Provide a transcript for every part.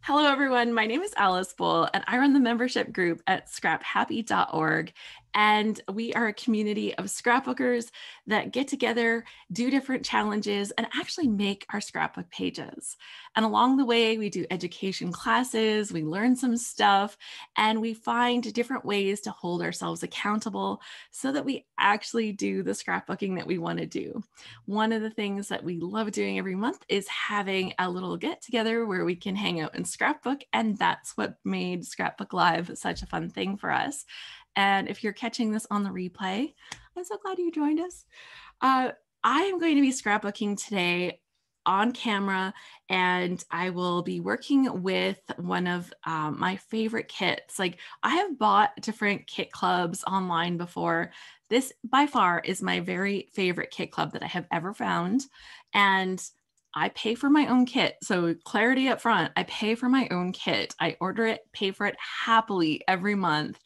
Hello, everyone. My name is Alice Bull, and I run the membership group at scraphappy.org. And we are a community of scrapbookers that get together, do different challenges, and actually make our scrapbook pages. And along the way, we do education classes, we learn some stuff, and we find different ways to hold ourselves accountable so that we actually do the scrapbooking that we want to do. One of the things that we love doing every month is having a little get together where we can hang out and scrapbook. And that's what made Scrapbook Live such a fun thing for us. And if you're catching this on the replay, I'm so glad you joined us. I am going to be scrapbooking today on camera, and I will be working with one of my favorite kits. Like, I have bought different kit clubs online before. This by far is my very favorite kit club that I have ever found. And I pay for my own kit. So clarity up front, I pay for my own kit. I order it, pay for it happily every month.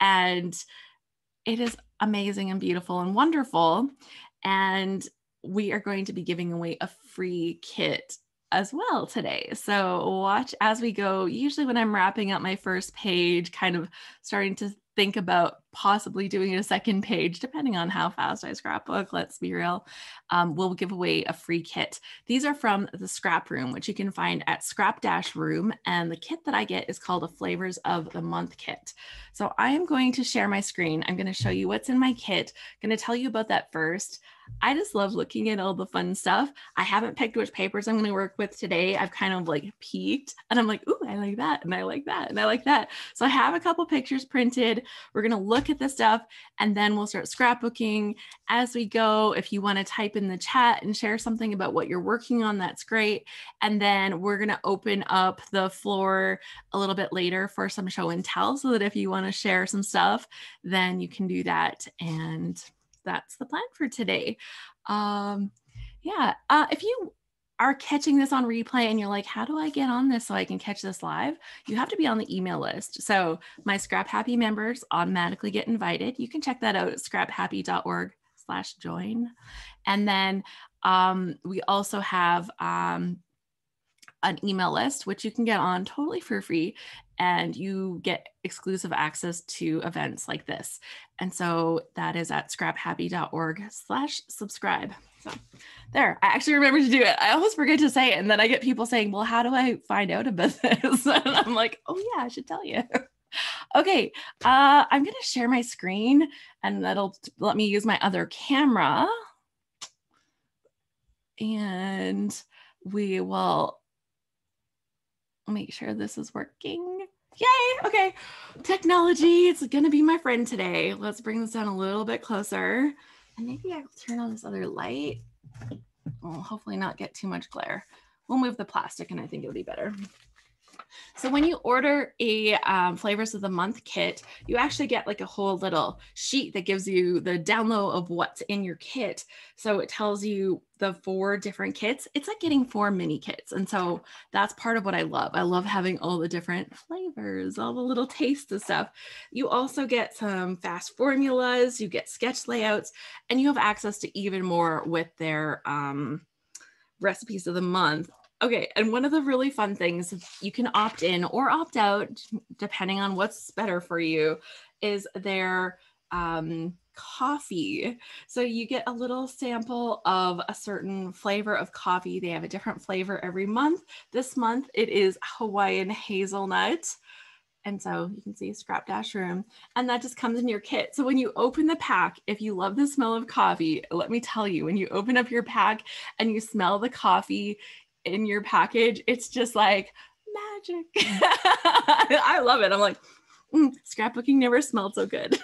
And it is amazing and beautiful and wonderful. And we are going to be giving away a free kit as well today. So watch as we go. Usually when I'm wrapping up my first page, kind of starting to think about possibly doing a second page, depending on how fast I scrapbook, let's be real, we'll give away a free kit. These are from the ScrapRoom, which you can find at scrap-room. And the kit that I get is called a Flavors of the Month kit. So I am going to share my screen. I'm going to show you what's in my kit. I'm going to tell you about that first. I just love looking at all the fun stuff. I haven't picked which papers I'm going to work with today. I've kind of like peeked and I'm like, ooh, I like that. And I like that. And I like that. So I have a couple pictures printed. We're going to look at the stuff and then we'll start scrapbooking as we go. If you want to type in the chat and share something about what you're working on, that's great. And then we're going to open up the floor a little bit later for some show and tell, so that if you want to share some stuff, then you can do that. And that's the plan for today. If you are catching this on replay and you're like, how do I get on this so I can catch this live? You have to be on the email list. So my ScrapHappy members automatically get invited. You can check that out at scraphappy.org/join. And then we also have an email list, which you can get on totally for free, and you get exclusive access to events like this. And so that is at scraphappy.org/subscribe. So there, I actually remember to do it. I always forget to say it. And then I get people saying, well, how do I find out about this? And I'm like, oh yeah, I should tell you. Okay, I'm gonna share my screen and that'll let me use my other camera. And we will make sure this is working. Yay, okay. Technology, it's gonna be my friend today. Let's bring this down a little bit closer. And maybe I'll turn on this other light. We'll hopefully not get too much glare. We'll move the plastic and I think it'll be better. So when you order a Flavors of the Month kit, you actually get like a whole little sheet that gives you the download of what's in your kit. So it tells you the 4 different kits. It's like getting 4 mini kits. And so that's part of what I love. I love having all the different flavors, all the little tastes of stuff. You also get some fast formulas, you get sketch layouts, and you have access to even more with their recipes of the month. Okay, and one of the really fun things, you can opt in or opt out, depending on what's better for you, is their coffee. So you get a little sample of a certain flavor of coffee. They have a different flavor every month. This month it is Hawaiian hazelnut. And so you can see Scrap-Room, and that just comes in your kit. So when you open the pack, if you love the smell of coffee, let me tell you, when you open up your pack and you smell the coffee in your package, it's just like magic. I love it. I'm like, scrapbooking never smelled so good.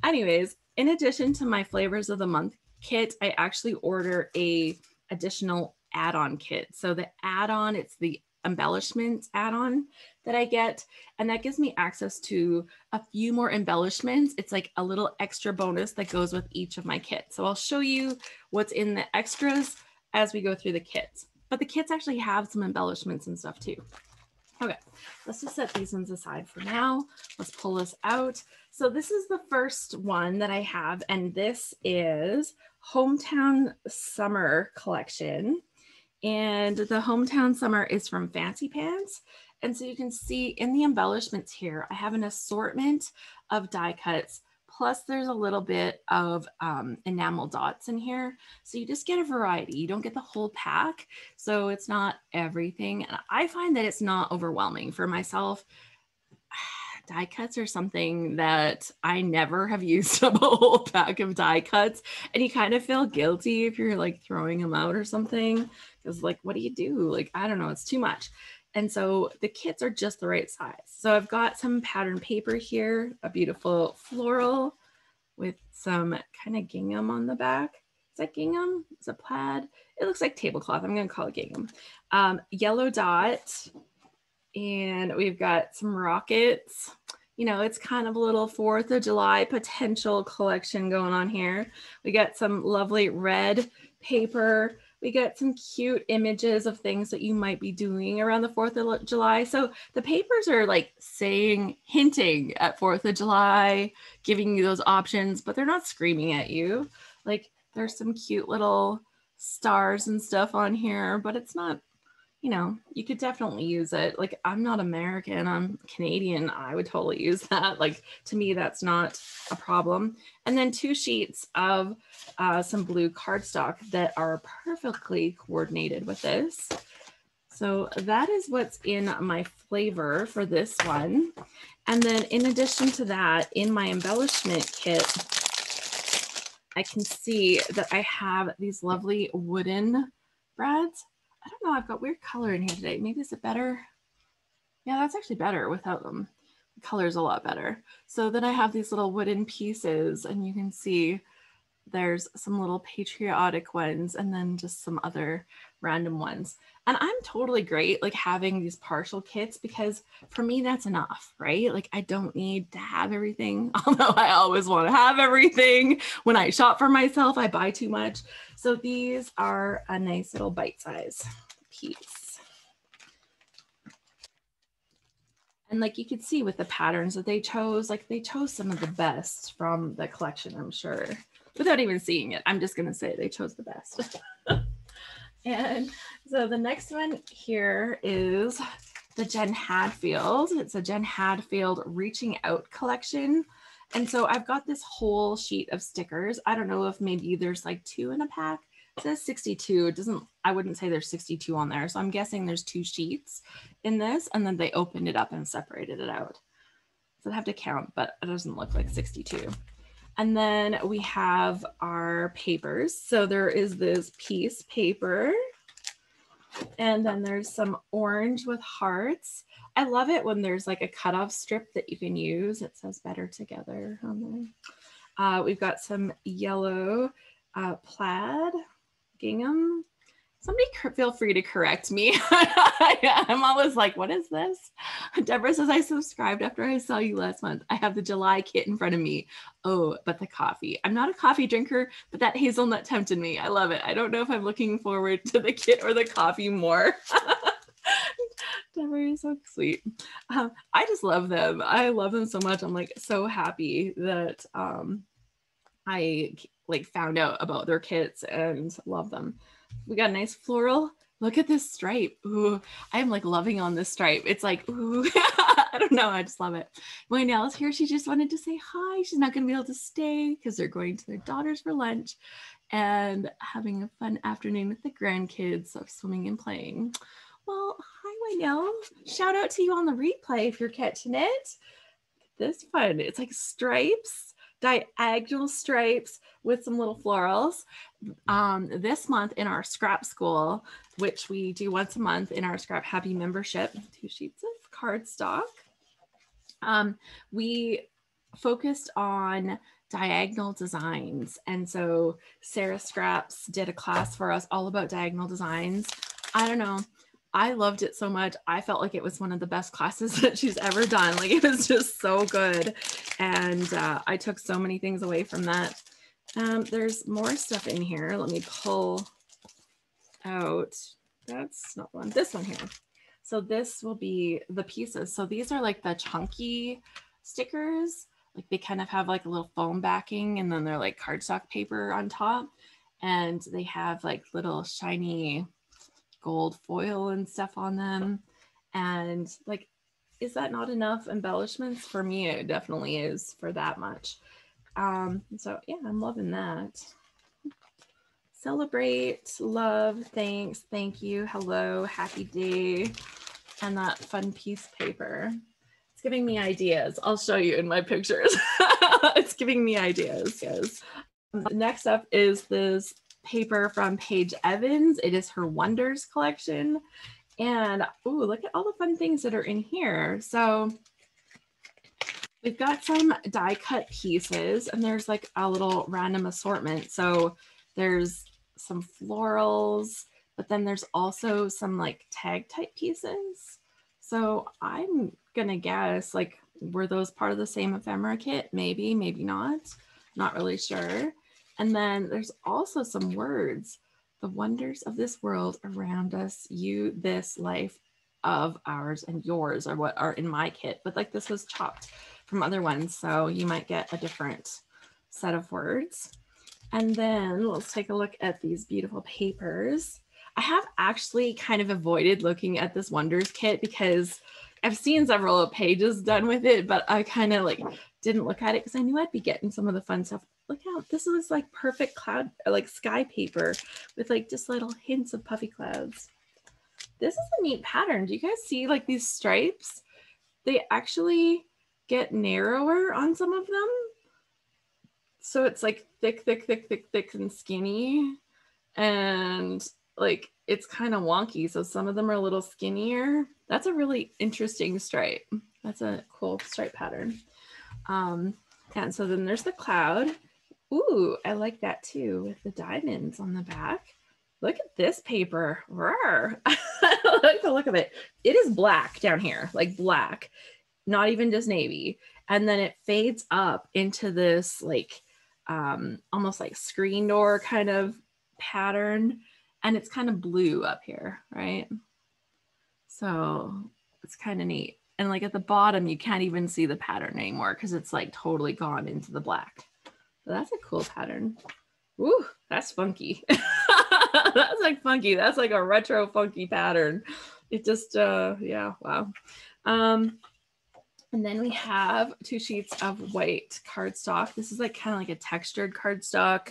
Anyways, in addition to my Flavors of the Month kit, I actually order a additional add-on kit. So the add-on, it's the embellishments add-on that I get, and that gives me access to a few more embellishments. It's like a little extra bonus that goes with each of my kits. So I'll show you what's in the extras as we go through the kits, but the kits actually have some embellishments and stuff too. Okay, let's just set these ones aside for now. Let's pull this out. So this is the first one that I have, and this is Hometown Summer Collection. And the Hometown Summer is from Fancy Pants. And so you can see in the embellishments here, I have an assortment of die cuts. Plus there's a little bit of enamel dots in here. So you just get a variety. You don't get the whole pack. So it's not everything. And I find that it's not overwhelming for myself. Die cuts are something that I never have used up a whole pack of die cuts. And you kind of feel guilty if you're like throwing them out or something. Because like, what do you do? Like, I don't know, it's too much. And so the kits are just the right size. So I've got some pattern paper here, a beautiful floral with some kind of gingham on the back. Is that gingham? Is it plaid? It looks like tablecloth. I'm going to call it gingham. Yellow dot. And we've got some rockets. You know, it's kind of a little 4th of July potential collection going on here. We got some lovely red paper. We got some cute images of things that you might be doing around the 4th of July. So the papers are like hinting at 4th of July, giving you those options, but they're not screaming at you. Like there's some cute little stars and stuff on here, but it's not, you know, you could definitely use it. Like I'm not American, I'm Canadian. I would totally use that. Like to me, that's not a problem. And then 2 sheets of some blue cardstock that are perfectly coordinated with this. So that is what's in my flavor for this one. And then in addition to that, in my embellishment kit, I can see that I have these lovely wooden brads. I don't know, I've got weird color in here today. Maybe is it better? Yeah, that's actually better without them. The color's a lot better. So then I have these little wooden pieces and you can see there's some little patriotic ones and then just some other random ones. And I'm totally great like having these partial kits because for me that's enough, right? Like I don't need to have everything, although I always want to have everything. When I shop for myself, I buy too much. So these are a nice little bite-size piece. And like you could see with the patterns that they chose, like they chose some of the best from the collection, I'm sure. Without even seeing it, I'm just going to say they chose the best. And so the next one here is the Jen Hadfield. It's a Jen Hadfield Reaching Out collection. And so I've got this whole sheet of stickers. I don't know if maybe there's like 2 in a pack. It says 62. It doesn't, I wouldn't say there's 62 on there. So I'm guessing there's 2 sheets in this, and then they opened it up and separated it out. So I have to count, but it doesn't look like 62. And then we have our papers. So there is this piece paper, and then there's some orange with hearts. I love it when there's like a cutoff strip that you can use. It says better together on there. We've got some yellow plaid gingham. Somebody feel free to correct me. I'm always like, what is this? Deborah says, I subscribed after I saw you last month. I have the July kit in front of me. Oh, but the coffee. I'm not a coffee drinker, but that hazelnut tempted me. I love it. I don't know if I'm looking forward to the kit or the coffee more. Deborah is so sweet. I just love them. I love them so much. I'm like so happy that I like found out about their kits and love them. We got a nice floral. Look at this stripe. Ooh, I'm like loving on this stripe. It's like, ooh, I don't know. I just love it. Moynell's here. She just wanted to say hi. She's not going to be able to stay because they're going to their daughters for lunch and having a fun afternoon with the grandkids of swimming and playing. Well, hi, Moynell. Shout out to you on the replay if you're catching it. This fun. It's like stripes, diagonal stripes with some little florals. This month in our scrap school, which we do once a month in our ScrapHappy membership, 2 sheets of cardstock, we focused on diagonal designs. And so Sarah Scraps did a class for us all about diagonal designs. I don't know. I loved it so much. I felt like it was one of the best classes that she's ever done. Like it was just so good. And I took so many things away from that. There's more stuff in here. Let me pull out. That's not one. This one here. So this will be the pieces. So these are like the chunky stickers. Like they kind of have like a little foam backing and then they're like cardstock paper on top. And they have like little shiny gold foil and stuff on them. And like, is that not enough embellishments? For me, it definitely is for that much. So yeah, I'm loving that. Celebrate, love, thanks, thank you, hello, happy day, and that fun piece paper. It's giving me ideas. I'll show you in my pictures. It's giving me ideas. Yes. Next up is this paper from Paige Evans. It is her Wonders collection. And ooh, look at all the fun things that are in here. So we've got some die cut pieces, and there's like a little random assortment. So there's some florals, but then there's also some like tag type pieces. So I'm gonna guess, like, were those part of the same ephemera kit? Maybe, maybe not. Not really sure. And then there's also some words. The wonders of this world around us, you, this life of ours and yours are what are in my kit. But like this was chopped from other ones, so you might get a different set of words. And then let's take a look at these beautiful papers. I have actually kind of avoided looking at this Wonders kit because I've seen several pages done with it, but I kind of like didn't look at it because I knew I'd be getting some of the fun stuff. Look how this is like perfect cloud, like sky paper with like just little hints of puffy clouds. This is a neat pattern. Do you guys see like these stripes? They actually get narrower on some of them. So it's like thick, thick, thick, thick, thick, and skinny. And like, it's kind of wonky. So some of them are a little skinnier. That's a really interesting stripe. That's a cool stripe pattern. And so then there's the cloud. Ooh, I like that too, with the diamonds on the back. Look at this paper. I like the look of it. It is black down here, like black, not even just navy. And then it fades up into this like almost like screen door kind of pattern. And it's kind of blue up here, right? So it's kind of neat. And like at the bottom, you can't even see the pattern anymore because it's like totally gone into the black. So that's a cool pattern. Ooh, that's funky. That's like funky. That's like a retro funky pattern. It just, yeah, wow. And then we have 2 sheets of white cardstock. This is like kind of like a textured cardstock.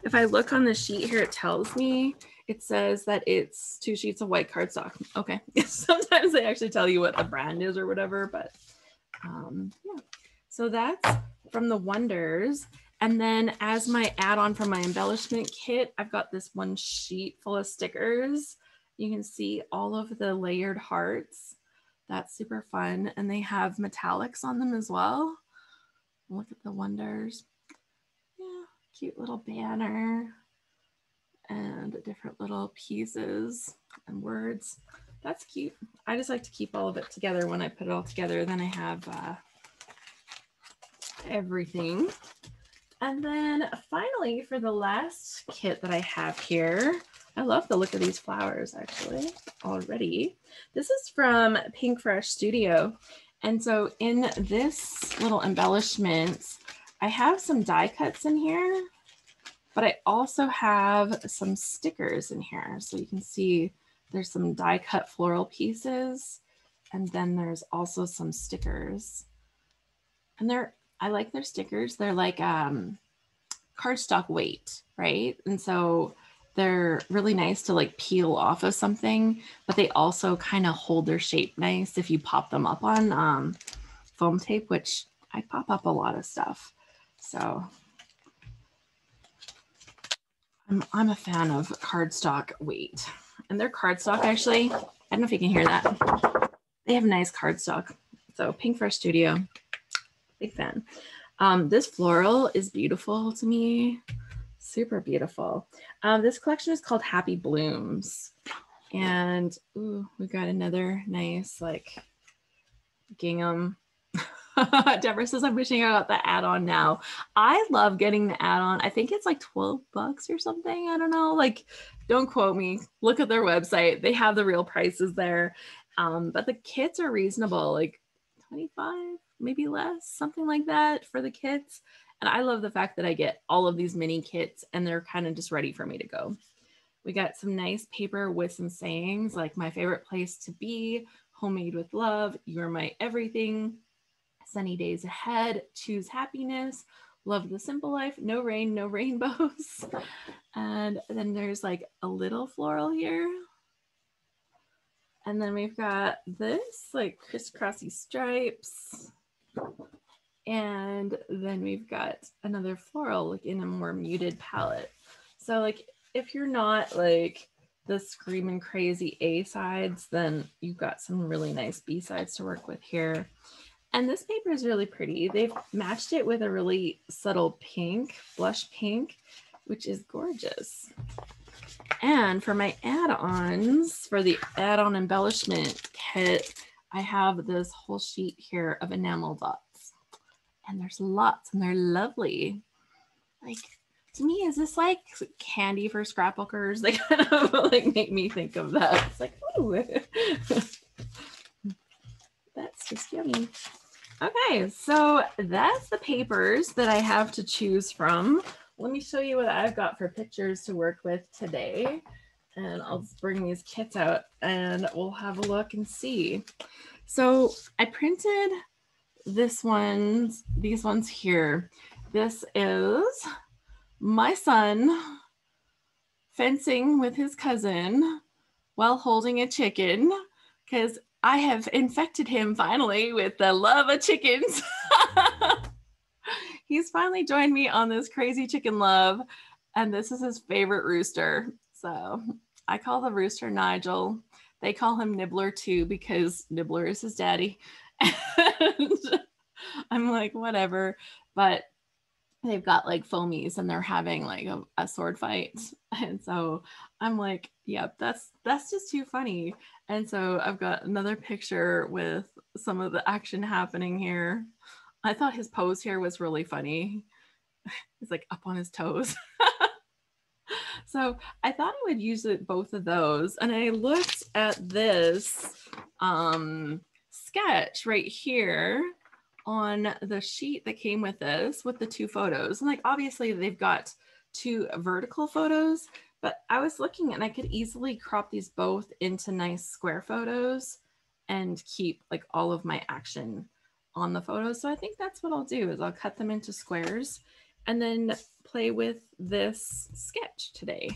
If I look on the sheet here, it tells me, it says that it's 2 sheets of white cardstock. Okay. Sometimes they actually tell you what the brand is or whatever, but yeah. So that's from the Wonders. And then as my add-on from my embellishment kit, I've got this 1 sheet full of stickers. You can see all of the layered hearts. That's super fun. And they have metallics on them as well. Look at the Wonders. Yeah, cute little banner and different little pieces and words. That's cute. I just like to keep all of it together when I put it all together. Then I have everything. And then finally, for the last kit that I have here, I love the look of these flowers actually already. This is from Pink Fresh Studio. And so in this little embellishment, I have some die cuts in here, but I also have some stickers in here. So you can see there's some die cut floral pieces, and then there's also some stickers. And I like their stickers. They're like cardstock weight, right? And so they're really nice to like peel off of something, but they also kind of hold their shape nice if you pop them up on foam tape, which I pop up a lot of stuff. So I'm a fan of cardstock weight. And their cardstock actually, I don't know if you can hear that. They have nice cardstock. So Pink Fresh Studio, big fan. This floral is beautiful to me. Super beautiful. This collection is called Happy Blooms. And ooh, we got another nice like gingham. Deborah says, I'm wishing I got the add-on now. I love getting the add-on. I think it's like $12 or something. I don't know. Like, don't quote me. Look at their website. They have the real prices there. But the kits are reasonable, like 25, maybe less, something like that for the kits. And I love the fact that I get all of these mini kits and they're kind of just ready for me to go. We got some nice paper with some sayings like my favorite place to be, homemade with love, you're my everything, sunny days ahead, choose happiness, love the simple life, no rain, no rainbows. And then there's like a little floral here. And then we've got this like crisscrossy stripes. And then we've got another floral like in a more muted palette. So like if you're not like the screaming crazy A sides, then you've got some really nice B sides to work with here. And this paper is really pretty. They've matched it with a really subtle pink, blush pink, which is gorgeous. And for my add-ons, for the add-on embellishment kit, I have this whole sheet here of enamel dots. And there's lots and they're lovely. Like, to me, is this like candy for scrapbookers? They kind of like make me think of that. It's like, ooh, that's just yummy. Okay, so that's the papers that I have to choose from. Let me show you what I've got for pictures to work with today. And I'll just bring these kits out and we'll have a look and see. So I printed these ones here. This is my son fencing with his cousin while holding a chicken, because I have infected him finally with the love of chickens. He's finally joined me on this crazy chicken love, and this is his favorite rooster. So I call the rooster Nigel. They call him Nibbler too, because Nibbler is his daddy. And I'm like, whatever. But they've got like foamies and they're having like a sword fight. And so I'm like, yep, that's just too funny. And so I've got another picture with some of the action happening here. I thought his pose here was really funny. He's like up on his toes. So I thought I would use both of those. And I looked at this sketch right here on the sheet that came with this with the two photos. And like, obviously they've got two vertical photos, but I was looking and I could easily crop these both into nice square photos and keep like all of my action on the photos. So I think that's what I'll do is I'll cut them into squares and then play with this sketch today.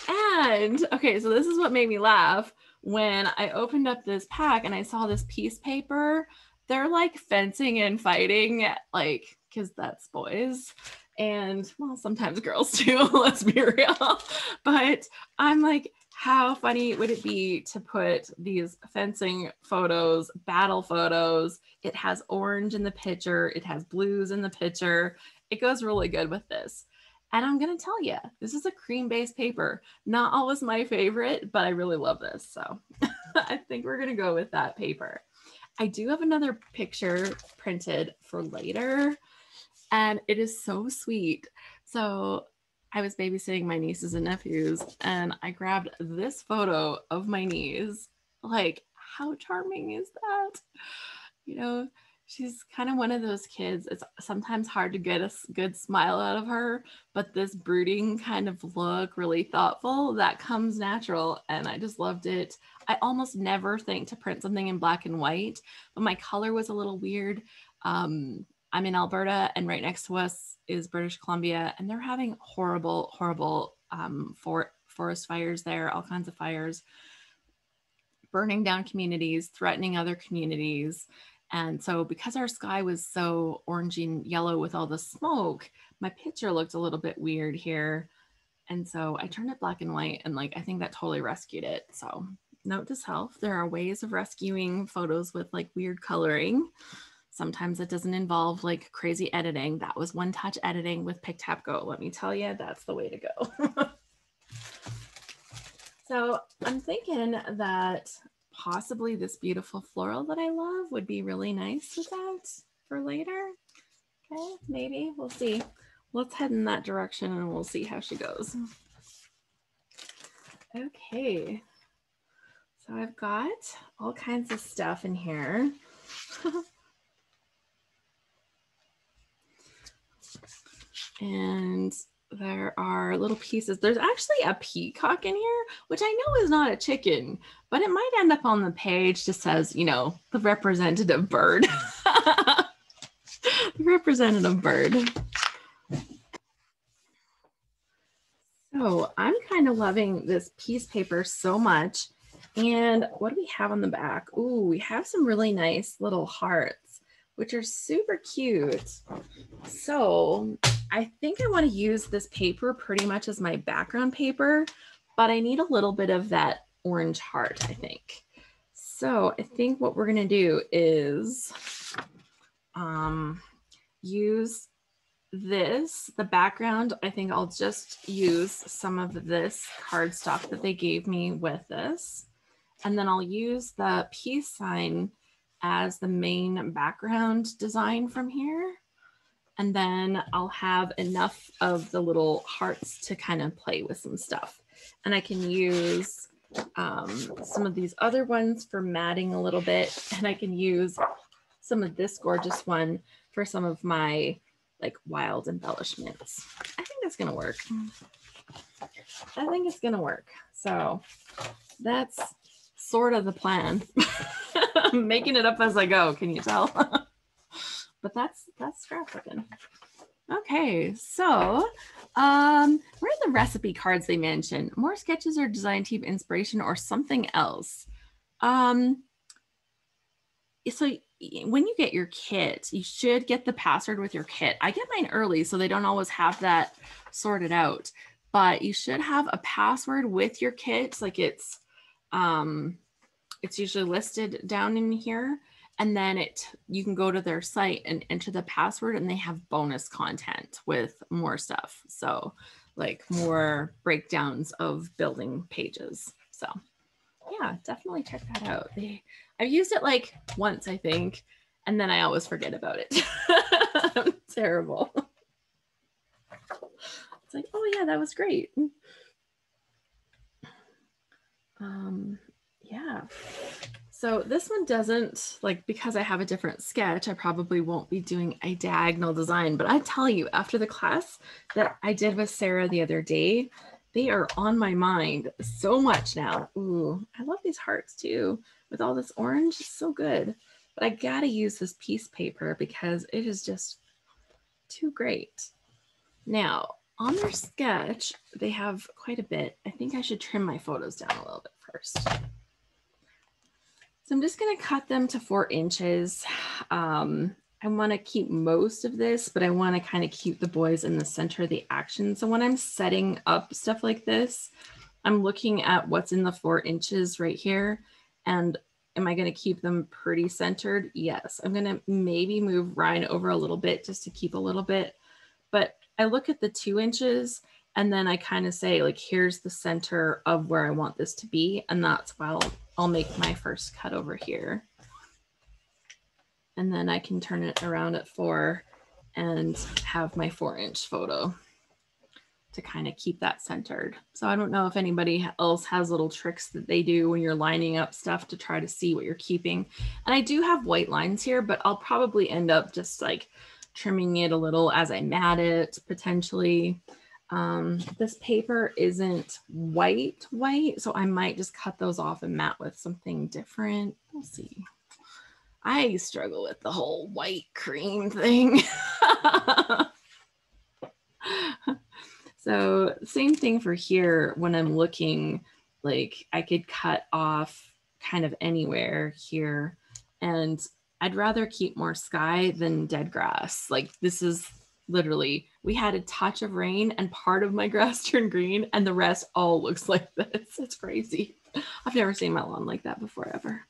And okay, so this is what made me laugh when I opened up this pack and I saw this piece paper. They're like fencing and fighting, like, because that's boys. And well, sometimes girls too, let's be real. But I'm like, how funny would it be to put these fencing photos, battle photos? It has orange in the picture. It has blues in the picture. It goes really good with this. And I'm going to tell you, this is a cream-based paper. Not always my favorite, but I really love this. So I think we're going to go with that paper. I do have another picture printed for later, and it is so sweet. So I was babysitting my nieces and nephews, and I grabbed this photo of my niece. Like, how charming is that? You know, she's kind of one of those kids. It's sometimes hard to get a good smile out of her, but this brooding kind of look, really thoughtful, that comes natural. And I just loved it. I almost never think to print something in black and white, but my color was a little weird. I'm in Alberta, and right next to us is British Columbia, and they're having horrible, horrible forest fires there, all kinds of fires, burning down communities, threatening other communities. And so because our sky was so orangey and yellow with all the smoke, my picture looked a little bit weird here. And so I turned it black and white, and like, I think that totally rescued it. So note to self, there are ways of rescuing photos with like weird coloring. Sometimes it doesn't involve like crazy editing. That was one touch editing with Pick Tap Go. Let me tell you, that's the way to go. So I'm thinking that possibly this beautiful floral that I love would be really nice with that for later. Okay, maybe we'll see. Let's head in that direction and we'll see how she goes. Okay, so I've got all kinds of stuff in here. And there are little pieces. There's actually a peacock in here, which I know is not a chicken, but it might end up on the page. Just says, you know, the representative bird. The representative bird. So I'm kind of loving this piece paper so much. And what do we have on the back? Ooh, we have some really nice little hearts, which are super cute. So I think I want to use this paper pretty much as my background paper, but I need a little bit of that orange heart, I think. So I think what we're going to do is use this, the background. I think I'll just use some of this cardstock that they gave me with this. And then I'll use the peace sign as the main background design from here. And then I'll have enough of the little hearts to kind of play with some stuff. And I can use some of these other ones for matting a little bit. And I can use some of this gorgeous one for some of my like wild embellishments. I think that's gonna work. I think it's gonna work. So that's sort of the plan. I'm making it up as I go, can you tell? But that's scrapbooking. Okay, so where are the recipe cards they mentioned? More sketches or design team inspiration or something else? So when you get your kit, you should get the password with your kit. I get mine early, so they don't always have that sorted out. But you should have a password with your kit. Like it's usually listed down in here. And then you can go to their site and enter the password, and they have bonus content with more stuff. So like more breakdowns of building pages. So yeah, definitely check that out. I've used it like once, I think, and then I always forget about it. I'm terrible. It's like, oh yeah, that was great. Yeah. So this one doesn't, like, because I have a different sketch, I probably won't be doing a diagonal design, but I tell you, after the class that I did with Sarah the other day, they are on my mind so much now. Ooh, I love these hearts too. With all this orange, it's so good. But I gotta use this piece paper because it is just too great. Now, on their sketch, they have quite a bit. I think I should trim my photos down a little bit first. So I'm just going to cut them to 4 inches. I want to keep most of this, but I want to kind of keep the boys in the center of the action. So when I'm setting up stuff like this, I'm looking at what's in the 4 inches right here. And am I going to keep them pretty centered? Yes. I'm going to maybe move Ryan over a little bit just to keep a little bit. But I look at the 2 inches and then I kind of say, like, here's the center of where I want this to be. And that's why I'll make my first cut over here. And then I can turn it around at 4 and have my 4-inch photo to kind of keep that centered. So I don't know if anybody else has little tricks that they do when you're lining up stuff to try to see what you're keeping. And I do have white lines here, but I'll probably end up just like trimming it a little as I mat it potentially. This paper isn't white, so I might just cut those off and mat with something different. We'll see. I struggle with the whole white cream thing. So same thing for here. When I'm looking, like I could cut off kind of anywhere here, and I'd rather keep more sky than dead grass. Like this is literally, we had a touch of rain and part of my grass turned green and the rest all looks like this. It's crazy. I've never seen my lawn like that before ever.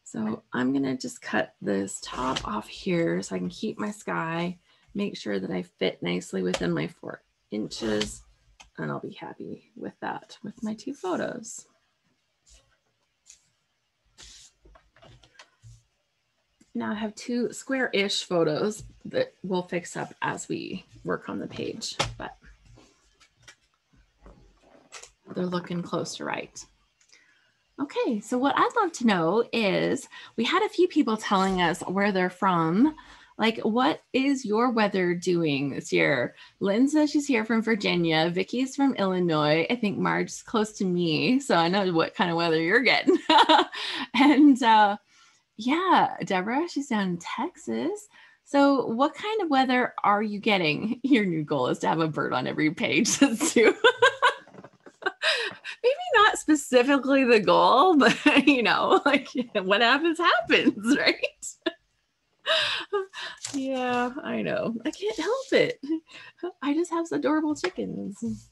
So I'm gonna just cut this top off here so I can keep my sky, make sure that I fit nicely within my 4 inches, and I'll be happy with that with my 2 photos. Now I have 2 square-ish photos that we'll fix up as we work on the page, but they're looking close to right. Okay, so what I'd love to know is, we had a few people telling us where they're from. Like, what is your weather doing this year? Lynn says she's here from Virginia. Vicky's from Illinois. I think Marge's close to me, so I know what kind of weather you're getting. And yeah, Deborah, she's down in Texas. So what kind of weather are you getting? Your new goal is to have a bird on every page, says Sue. Maybe not specifically the goal, but you know, like what happens, right? Yeah, I know. I can't help it. I just have adorable chickens.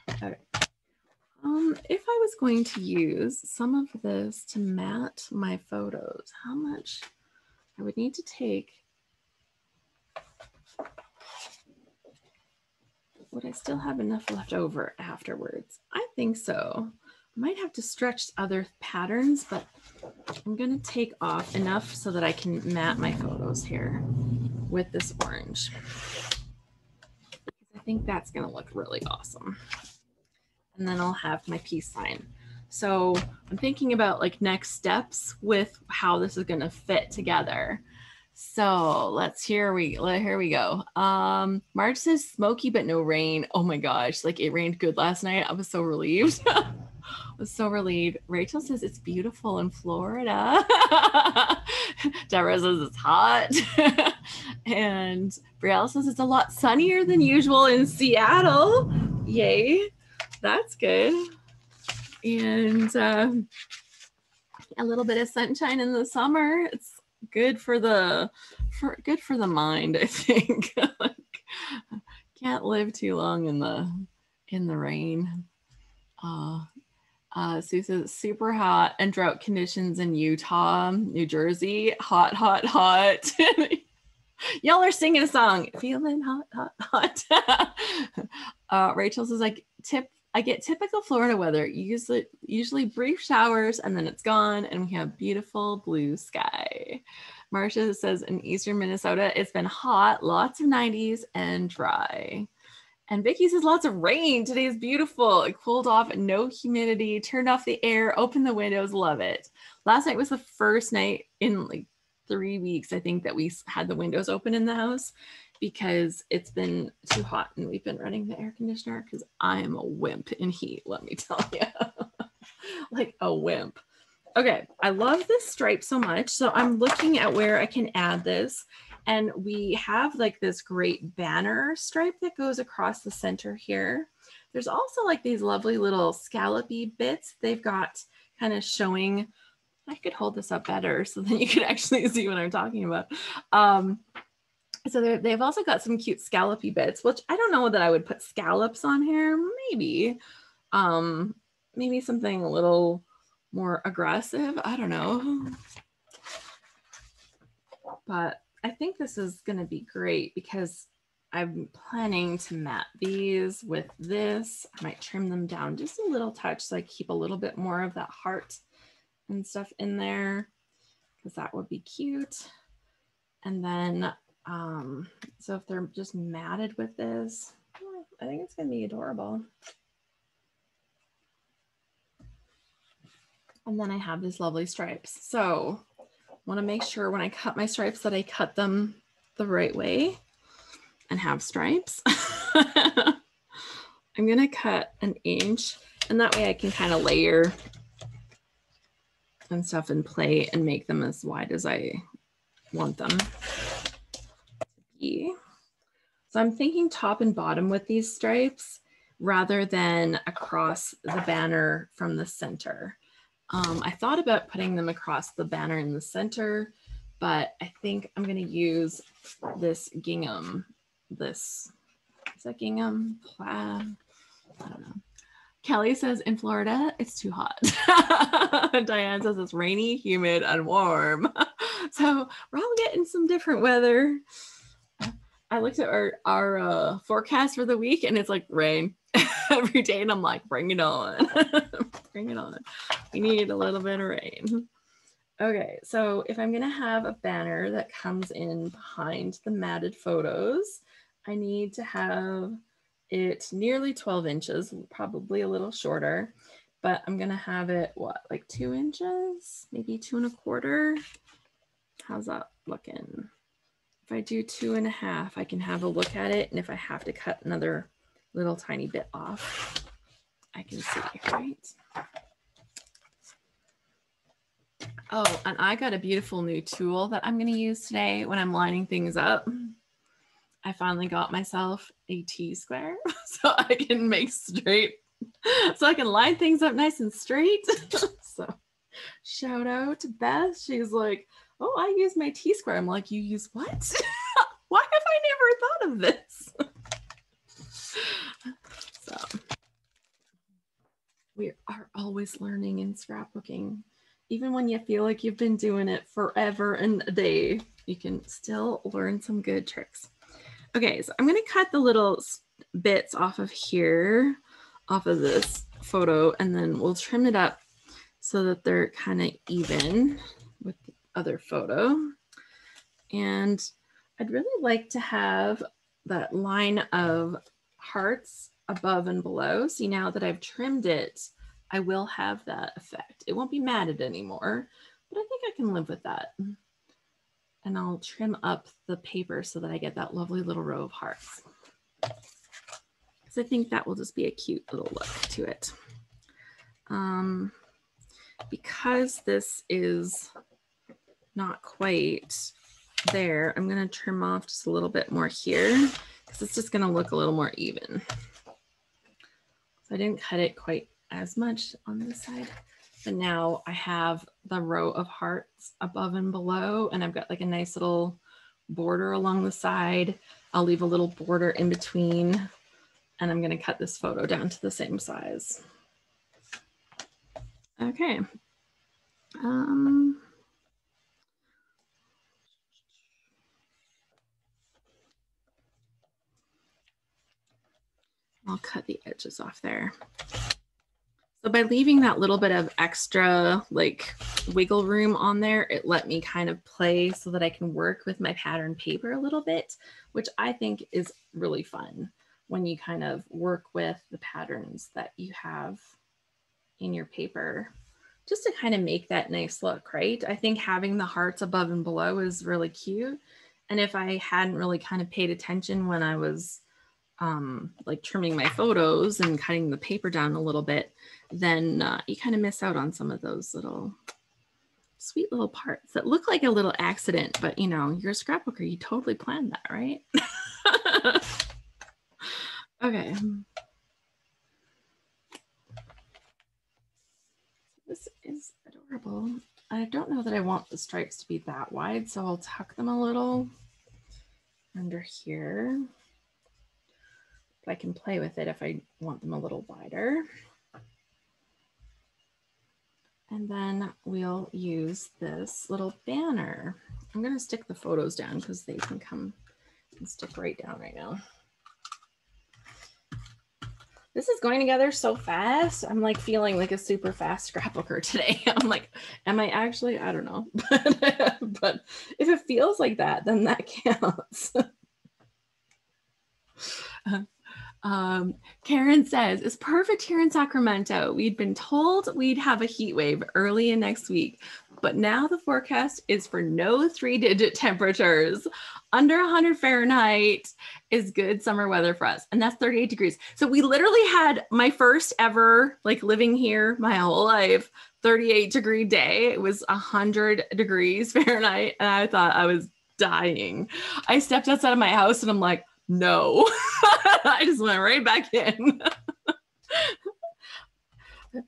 Okay. If I was going to use some of this to mat my photos, how much I would need to take? Would I still have enough left over afterwards? I think so. I might have to stretch other patterns, but I'm gonna take off enough so that I can mat my photos here with this orange. I think that's gonna look really awesome. And then I'll have my peace sign. So I'm thinking about like next steps with how this is gonna fit together. So here we go. Marge says smoky but no rain. Oh my gosh, like it rained good last night. I was so relieved. I was so relieved. Rachel says it's beautiful in Florida. Deborah says it's hot. And Brielle says it's a lot sunnier than usual in Seattle. Yay, that's good. And a little bit of sunshine in the summer. It's good for the mind, I think. Can't live too long in the rain. Sue says it's super hot and drought conditions in Utah, New Jersey. Hot, hot, hot. Y'all are singing a song. Feeling hot, hot, hot. Rachel says I get typical Florida weather, usually brief showers and then it's gone and we have beautiful blue sky. Marcia says in eastern Minnesota, it's been hot, lots of 90s and dry. And Vicky says lots of rain. Today is beautiful. It cooled off, no humidity, turned off the air, opened the windows, love it. Last night was the first night in like 3 weeks, I think, that we had the windows open in the house, because it's been too hot and we've been running the air conditioner because I am a wimp in heat, let me tell you. Like a wimp. Okay, I love this stripe so much. So I'm looking at where I can add this. And we have like this great banner stripe that goes across the center here. There's also like these lovely little scallopy bits they've got kind of showing. I could hold this up better so then you can actually see what I'm talking about. So they've also got some cute scallopy bits, which I don't know that I would put scallops on here. Maybe, maybe something a little more aggressive. I don't know. But I think this is going to be great because I'm planning to mat these with this. I might trim them down just a little touch so I keep a little bit more of that heart and stuff in there, because that would be cute. And then so if they're just matted with this, I think it's going to be adorable. And then I have these lovely stripes. So I want to make sure when I cut my stripes that I cut them the right way and have stripes. I'm going to cut 1 inch, and that way I can kind of layer and stuff and play and make them as wide as I want them. So I'm thinking top and bottom with these stripes rather than across the banner from the center. I thought about putting them across the banner in the center, but I think I'm going to use this gingham. Is that gingham? Plaid? I don't know. Kelly says in Florida, it's too hot. Diane says it's rainy, humid, and warm. So we're all getting some different weather. I looked at our forecast for the week and it's like rain every day. And I'm like, bring it on. Bring it on. We need a little bit of rain. Okay, so if I'm going to have a banner that comes in behind the matted photos, I need to have it nearly 12 inches, probably a little shorter, but I'm going to have it, what, like 2 inches, maybe 2 1/4. How's that looking? If I do 2.5, I can have a look at it. And if I have to cut another little tiny bit off, I can see, right? Oh, and I got a beautiful new tool that I'm going to use today when I'm lining things up. I finally got myself a T-square so I can make straight, so I can line things up nice and straight. So shout out to Beth. She's like, oh, I use my T-square. I'm like, you use what? Why have I never thought of this? So we are always learning in scrapbooking. Even when you feel like you've been doing it forever and a day, you can still learn some good tricks. Okay, so I'm going to cut the little bits off of here, off of this photo, and then we'll trim it up so that they're kind of even with the other photo. And I'd really like to have that line of hearts above and below. See, now that I've trimmed it, I will have that effect. It won't be matted anymore, but I think I can live with that. And I'll trim up the paper so that I get that lovely little row of hearts. So I think that will just be a cute little look to it. Because this is not quite there, I'm going to trim off just a little bit more here because it's just going to look a little more even. So I didn't cut it quite as much on this side, but now I have the row of hearts above and below, and I've got like a nice little border along the side. I'll leave a little border in between, and I'm going to cut this photo down to the same size. Okay. I'll cut the edges off there. So by leaving that little bit of extra like wiggle room on there, it let me kind of play so that I can work with my pattern paper a little bit, which I think is really fun when you kind of work with the patterns that you have in your paper, just to kind of make that nice look, right? I think having the hearts above and below is really cute. And if I hadn't really kind of paid attention when I was like trimming my photos and cutting the paper down a little bit, then you kind of miss out on some of those little sweet little parts that look like a little accident, but you know, you're a scrapbooker, you totally planned that, right? Okay. This is adorable. I don't know that I want the stripes to be that wide, so I'll tuck them a little under here. I can play with it if I want them a little wider. And then we'll use this little banner. I'm going to stick the photos down because they can come and stick right down right now. This is going together so fast. I'm like feeling like a super fast scrapbooker today. I'm like, am I actually? I don't know. But if it feels like that, then that counts. Karen says, it's perfect here in Sacramento. We'd been told we'd have a heat wave early in next week, but now the forecast is for no 3-digit temperatures. Under 100 Fahrenheit is good summer weather for us. And that's 38 degrees. So we literally had my first ever, like living here my whole life, 38-degree day. It was 100 degrees Fahrenheit. And I thought I was dying. I stepped outside of my house and I'm like, no. I just went right back in.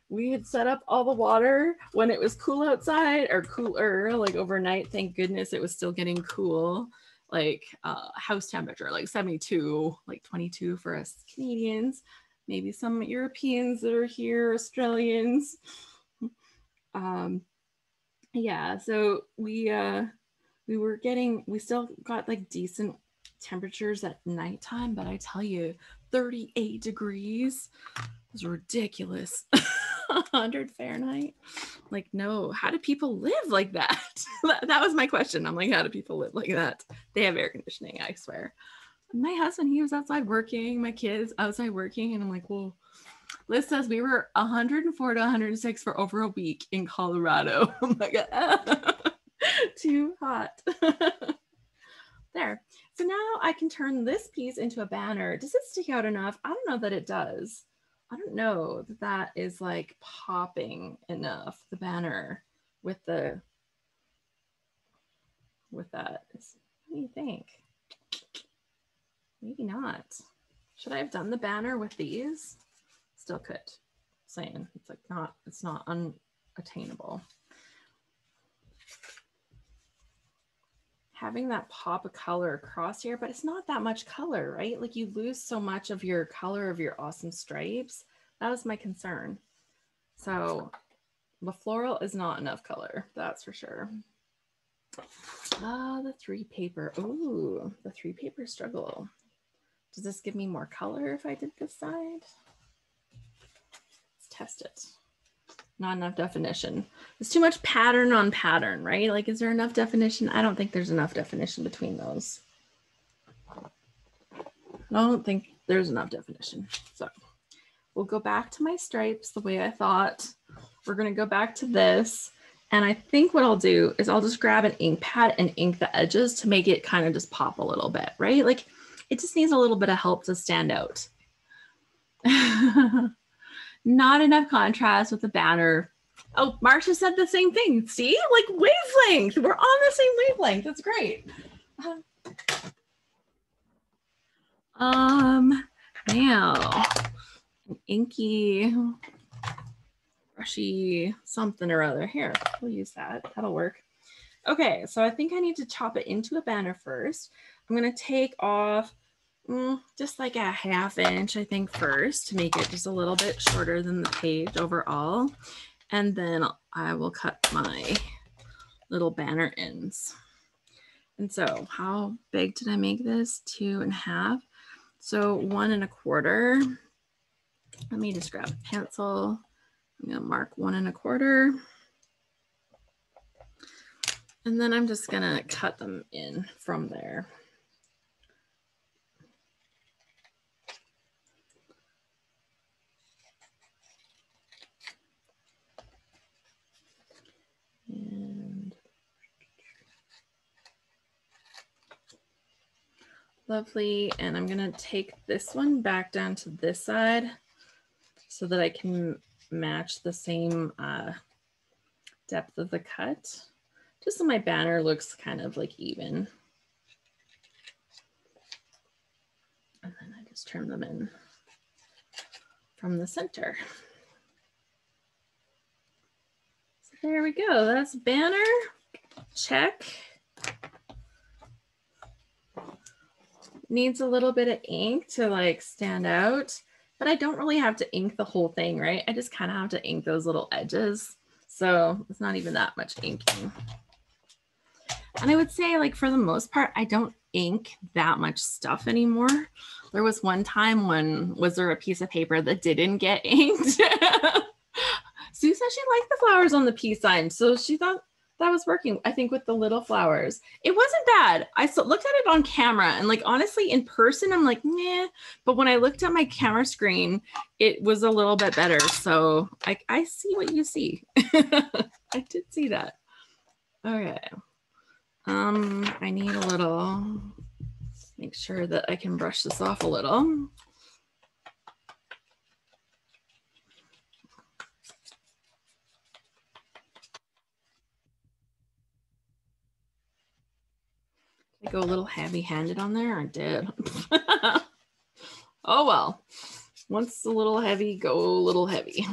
We had set up all the water when it was cool outside, or cooler, like overnight. Thank goodness it was still getting cool, like house temperature, like 72, like 22 for us Canadians, maybe some Europeans that are here, Australians. Yeah, so we still got like decent temperatures at nighttime, but I tell you, 38 degrees was ridiculous. 100 Fahrenheit, like, no, how do people live like that? That was my question. I'm like, how do people live like that? They have air conditioning, I swear. My husband, he was outside working, my kids outside working, and I'm like, well, Liz says we were 104 to 106 for over a week in Colorado. I'm like, too hot. There. So now I can turn this piece into a banner. Does it stick out enough? I don't know that it does. I don't know that that is like popping enough, the banner with the, with that. What do you think? Maybe not. Should I have done the banner with these? Still could. Saying it's like not, it's not unattainable. Having that pop of color across here, but it's not that much color, right? Like you lose so much of your color of your awesome stripes. That was my concern. So the floral is not enough color, that's for sure. The 3 paper. Ooh, the 3 paper struggle. Does this give me more color if I did this side? Let's test it. Not enough definition. It's too much pattern on pattern, right? Like, is there enough definition? I don't think there's enough definition between those. I don't think there's enough definition. So we'll go back to my stripes the way I thought. We're going to go back to this. And I think what I'll do is I'll just grab an ink pad and ink the edges to make it kind of just pop a little bit, right? Like it just needs a little bit of help to stand out. Not enough contrast with the banner. Oh, Marcia said the same thing. See, like wavelength. We're on the same wavelength. That's great. Now, an inky, brushy something or other. Here, we'll use that. That'll work. Okay, so I think I need to chop it into a banner first. I'm gonna take off just like a 1/2 inch, I think, first to make it just a little bit shorter than the page overall. And then I will cut my little banner ends. And so how big did I make this? 2 1/2. So 1 1/4. Let me just grab a pencil. I'm gonna mark 1 1/4. And then I'm just gonna cut them in from there. And lovely. And I'm gonna take this one back down to this side so that I can match the same depth of the cut, just so my banner looks kind of like even. And then I just trim them in from the center. So there we go. That's banner. Check. Needs a little bit of ink to like stand out, but I don't really have to ink the whole thing, right? I just kind of have to ink those little edges. So it's not even that much inking. And I would say, like, for the most part, I don't ink that much stuff anymore. There was one time when, was there a piece of paper that didn't get inked? Sue said she liked the flowers on the peace sign, so she thought that was working, I think, with the little flowers. It wasn't bad. I looked at it on camera, and like, honestly, in person, I'm like, meh. But when I looked at my camera screen, it was a little bit better. So I see what you see. I did see that. Okay. I need a little, make sure that I can brush this off a little. I go a little heavy-handed on there. I did. Oh well. Once a little heavy, go a little heavy.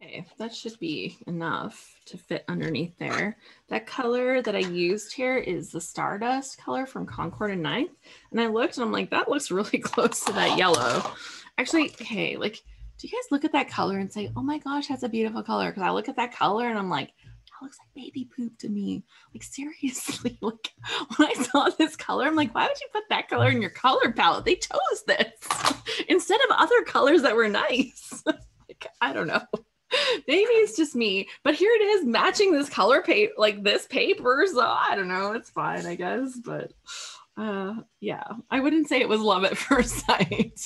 Okay, that should be enough to fit underneath there. That color that I used here is the Stardust color from Concord and Ninth. And I looked and I'm like, that looks really close to that yellow. Actually, hey, like, do you guys look at that color and say, oh my gosh, that's a beautiful color? Because I look at that color and I'm like, that looks like baby poop to me. Like seriously, like when I saw this color, I'm like, why would you put that color in your color palette? They chose this instead of other colors that were nice. Like, I don't know. Maybe it's just me, but here it is matching this color paper, like this paper. So I don't know. It's fine, I guess. But yeah, I wouldn't say it was love at first sight.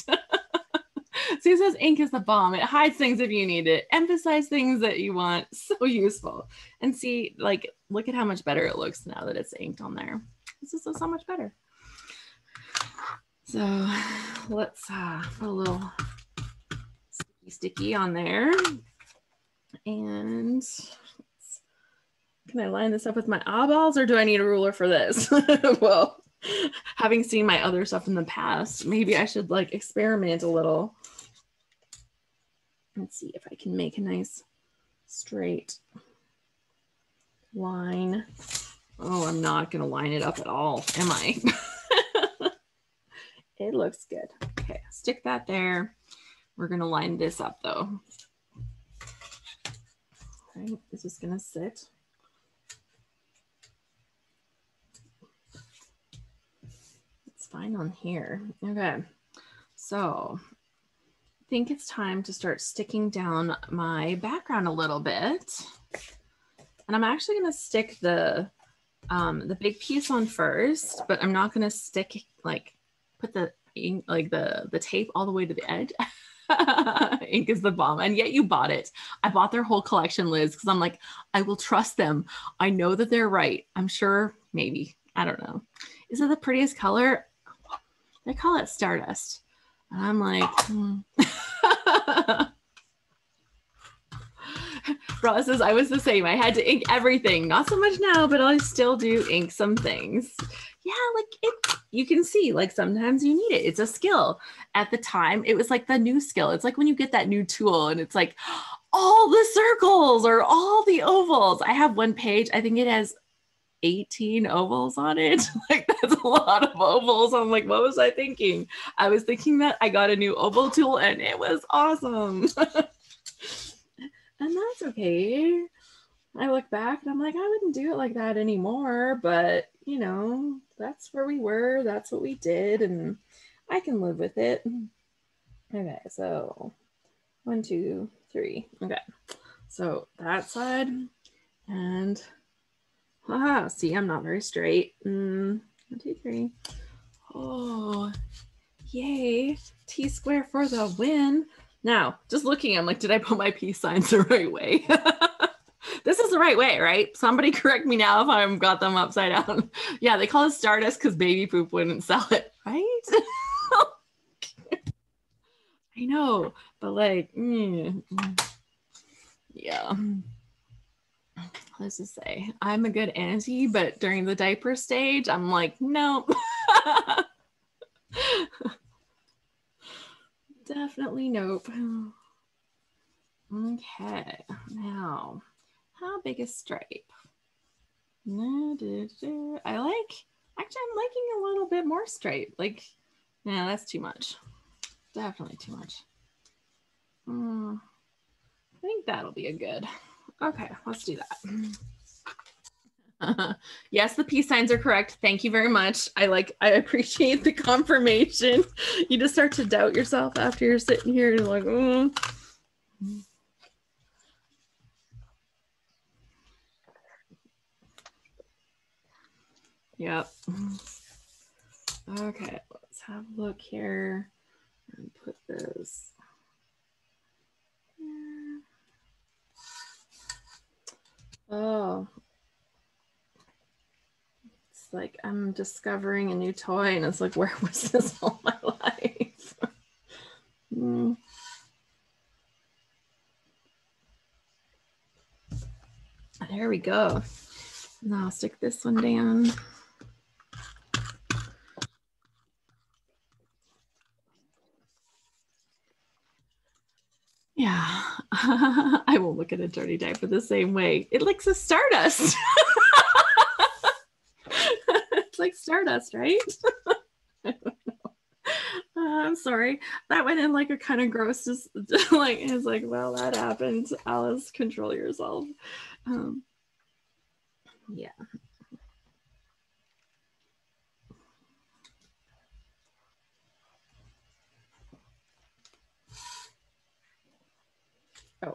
So it says ink is the bomb. It hides things if you need it. Emphasize things that you want. So useful. And see, like, look at how much better it looks now that it's inked on there. This is so much better. So let's put a little sticky on there. And can I line this up with my eyeballs, or do I need a ruler for this? Well, having seen my other stuff in the past, maybe I should like experiment a little. Let's see if I can make a nice straight line. Oh, I'm not going to line it up at all, am I? It looks good. Okay, stick that there. We're going to line this up though. Okay, this is going to sit. It's fine on here. Okay, so I think it's time to start sticking down my background a little bit. And I'm actually going to stick the big piece on first, but I'm not going to stick like put the ink, like the tape all the way to the edge. Ink is the bomb. And yet you bought it. I bought their whole collection, Liz, because I'm like, I will trust them. I know that they're right. I'm sure, maybe. I don't know. Is it the prettiest color? They call it Stardust. And I'm like, Ross says, I was the same. I had to ink everything. Not so much now, but I still do ink some things. Yeah, like you can see, like sometimes you need it. It's a skill. At the time, it was like the new skill. It's like when you get that new tool and it's like all the circles or all the ovals. I have one page. I think it has 18 ovals on it. Like that's a lot of ovals. I'm like, what was I thinking? I was thinking that I got a new oval tool and it was awesome. And that's okay. I look back and I'm like, I wouldn't do it like that anymore, but you know, that's where we were, that's what we did, and I can live with it. Okay, so 1, 2, 3. Okay, so that side, and see, I'm not very straight. 1, 2, 3. Oh, yay, T-square for the win. Now, just looking, I'm like, did I put my peace signs the right way? This is the right way, right? Somebody correct me now if I've got them upside down. Yeah, they call it Stardust because baby poop wouldn't sell it, right? I know, but like, yeah. Let's just say, I'm a good auntie, but during the diaper stage, I'm like, nope. Definitely nope. Okay, now, how big is stripe? I like, actually I'm liking a little bit more stripe. Like, yeah, that's too much. Definitely too much. I think that'll be a good. Okay, let's do that. Yes, the peace signs are correct. Thank you very much. I appreciate the confirmation. You just start to doubt yourself after you're sitting here and like, Yep. Okay, let's have a look here and put this here. Oh, it's like I'm discovering a new toy and it's like, where was this all my life? There we go. Now I'll stick this one down. Yeah, I won't look at a dirty diaper the same way. It looks like Stardust. It's like Stardust, right? I don't know. I'm sorry. That went in like a kind of gross, just like, it's like, well, that happened. Alice, control yourself. Yeah. Oh,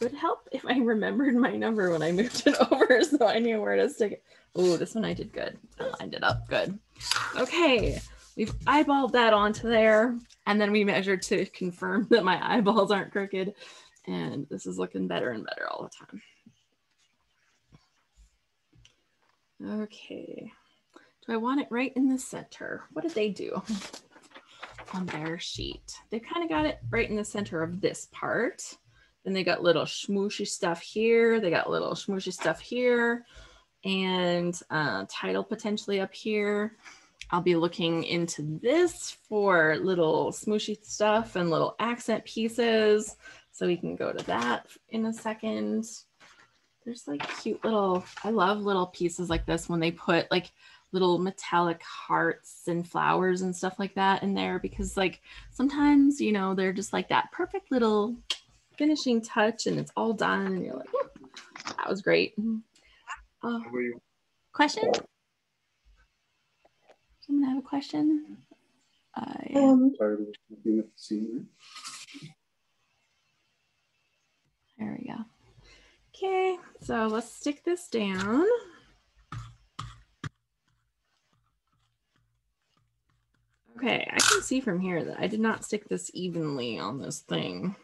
it would help if I remembered my number when I moved it over so I knew where to stick it. Oh, this one I did good. I lined it up good. Okay, we've eyeballed that onto there, and then we measured to confirm that my eyeballs aren't crooked, and this is looking better and better all the time. Okay, do I want it right in the center? What did they do on their sheet? They kind of got it right in the center of this part. Then they got little schmooshy stuff here. They got little schmooshy stuff here, and title potentially up here. I'll be looking into this for little smooshy stuff and little accent pieces. So we can go to that in a second. There's like cute little, I love little pieces like this when they put like little metallic hearts and flowers and stuff like that in there, because like sometimes, you know, they're just like that perfect little finishing touch and it's all done and you're like, oh, that was great. Question? Someone have a question? Yeah. There we go. Okay, so let's stick this down. Okay, I can see from here that I did not stick this evenly on this thing.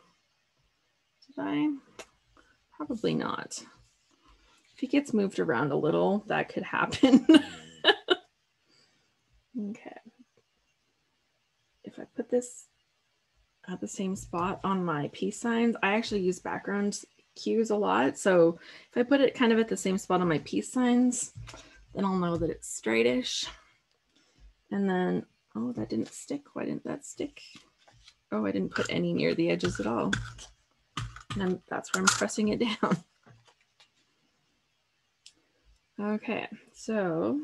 Did I? Probably not. If it gets moved around a little, that could happen. Okay. If I put this at the same spot on my peace signs, I actually use background cues a lot. So if I put it kind of at the same spot on my peace signs, then I'll know that it's straightish. And then, oh, that didn't stick. Why didn't that stick? Oh, I didn't put any near the edges at all. And that's where I'm pressing it down. Okay, so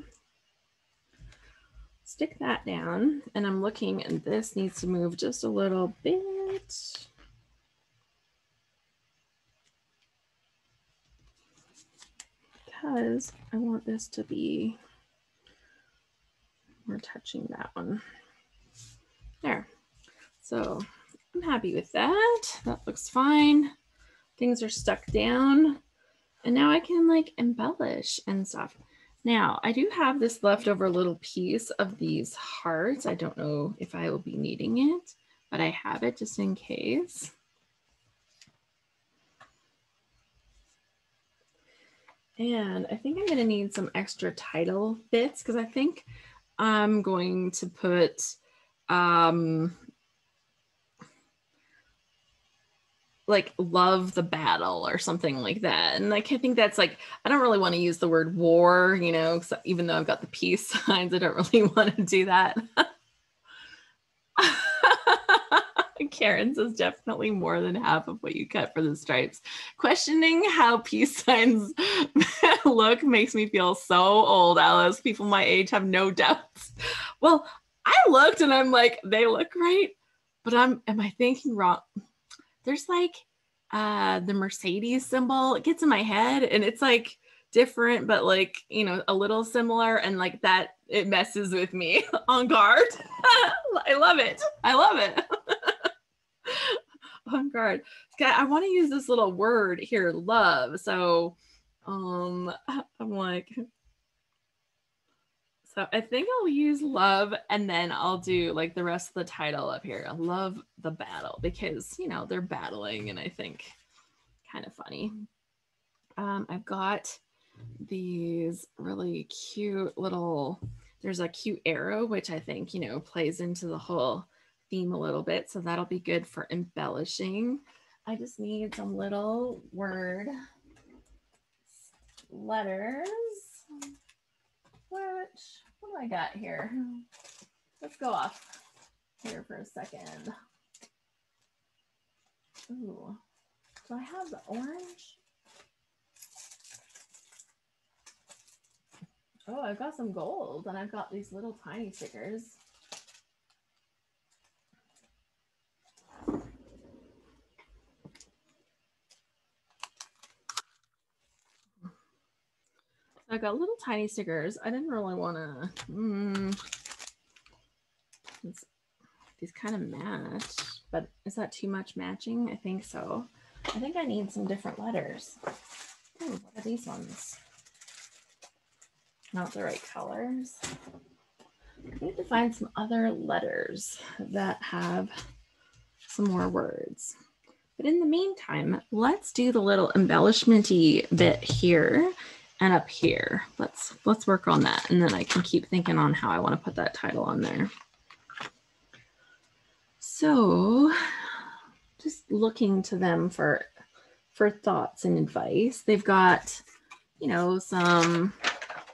stick that down, and I'm looking, and this needs to move just a little bit. Because I want this to be, we're touching that one. There. So I'm happy with that. That looks fine. Things are stuck down. And now I can like embellish and stuff. Now I do have this leftover little piece of these hearts. I don't know if I will be needing it, but I have it just in case. And I think I'm going to need some extra title bits because I think I'm going to put like love the battle or something like that. And like, I think that's like, I don't really want to use the word war, you know, even though I've got the peace signs, I don't really want to do that. Karen says definitely more than half of what you cut for the stripes. Questioning how peace signs look makes me feel so old, Alice. People my age have no doubts. Well, I looked and I'm like, they look right, but am I thinking wrong? There's like the Mercedes symbol. It gets in my head and it's like different, but like, you know, a little similar, and like that, it messes with me. On guard. I love it. I love it. On guard. I want to use this little word here, love. So I'm like, so I think I'll use love, and then I'll do like the rest of the title up here. I love the battle because, you know, they're battling, and I think kind of funny. I've got these really cute little, there's a cute arrow, which I think, you know, plays into the whole theme a little bit. So that'll be good for embellishing. I just need some little word letters. What do I got here? Let's go off here for a second. Ooh, do I have the orange? Oh, I've got some gold, and I've got these little tiny stickers. I got little tiny stickers. I didn't really want to, these kind of match, but is that too much matching? I think so. I think I need some different letters. Ooh, what are these ones? Not the right colors. I need to find some other letters that have some more words. But in the meantime, let's do the little embellishment-y bit here and up here. Let's work on that, and then I can keep thinking on how I want to put that title on there. So just looking to them for thoughts and advice. They've got, you know, some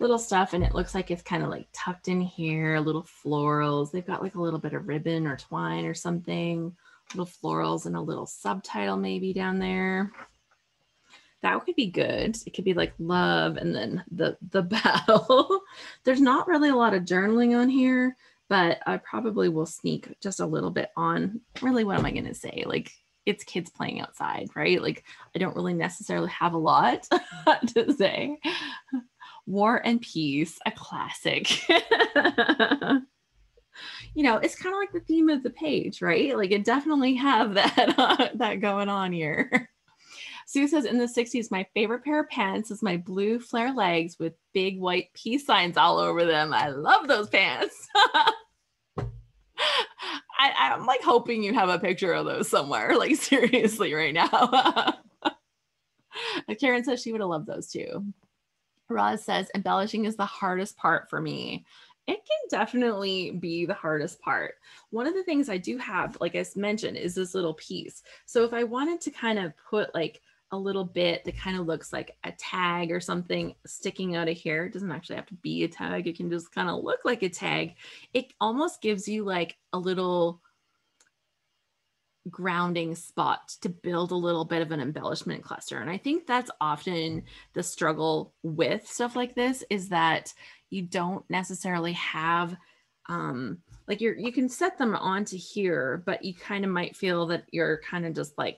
little stuff, and it looks like it's kind of like tucked in here, little florals. They've got like a little bit of ribbon or twine or something, little florals, and a little subtitle maybe down there. That could be good. It could be like love and then the battle. There's not really a lot of journaling on here, but I probably will sneak just a little bit on. Really, what am I going to say? Like, it's kids playing outside, right? Like, I don't really necessarily have a lot to say. War and Peace, a classic. You know, it's kind of like the theme of the page, right? Like, it definitely have that that going on here. Sue says, in the 60s, my favorite pair of pants is my blue flare legs with big white peace signs all over them. I love those pants. I'm like hoping you have a picture of those somewhere, like seriously right now. Karen says she would have loved those too. Roz says, embellishing is the hardest part for me. It can definitely be the hardest part. One of the things I do have, like I mentioned, is this little piece. So if I wanted to kind of put like a little bit that kind of looks like a tag or something sticking out of here, it doesn't actually have to be a tag. It can just kind of look like a tag. It almost gives you like a little grounding spot to build a little bit of an embellishment cluster. And I think that's often the struggle with stuff like this, is that you don't necessarily have like you can set them onto here, but you kind of might feel that you're kind of just like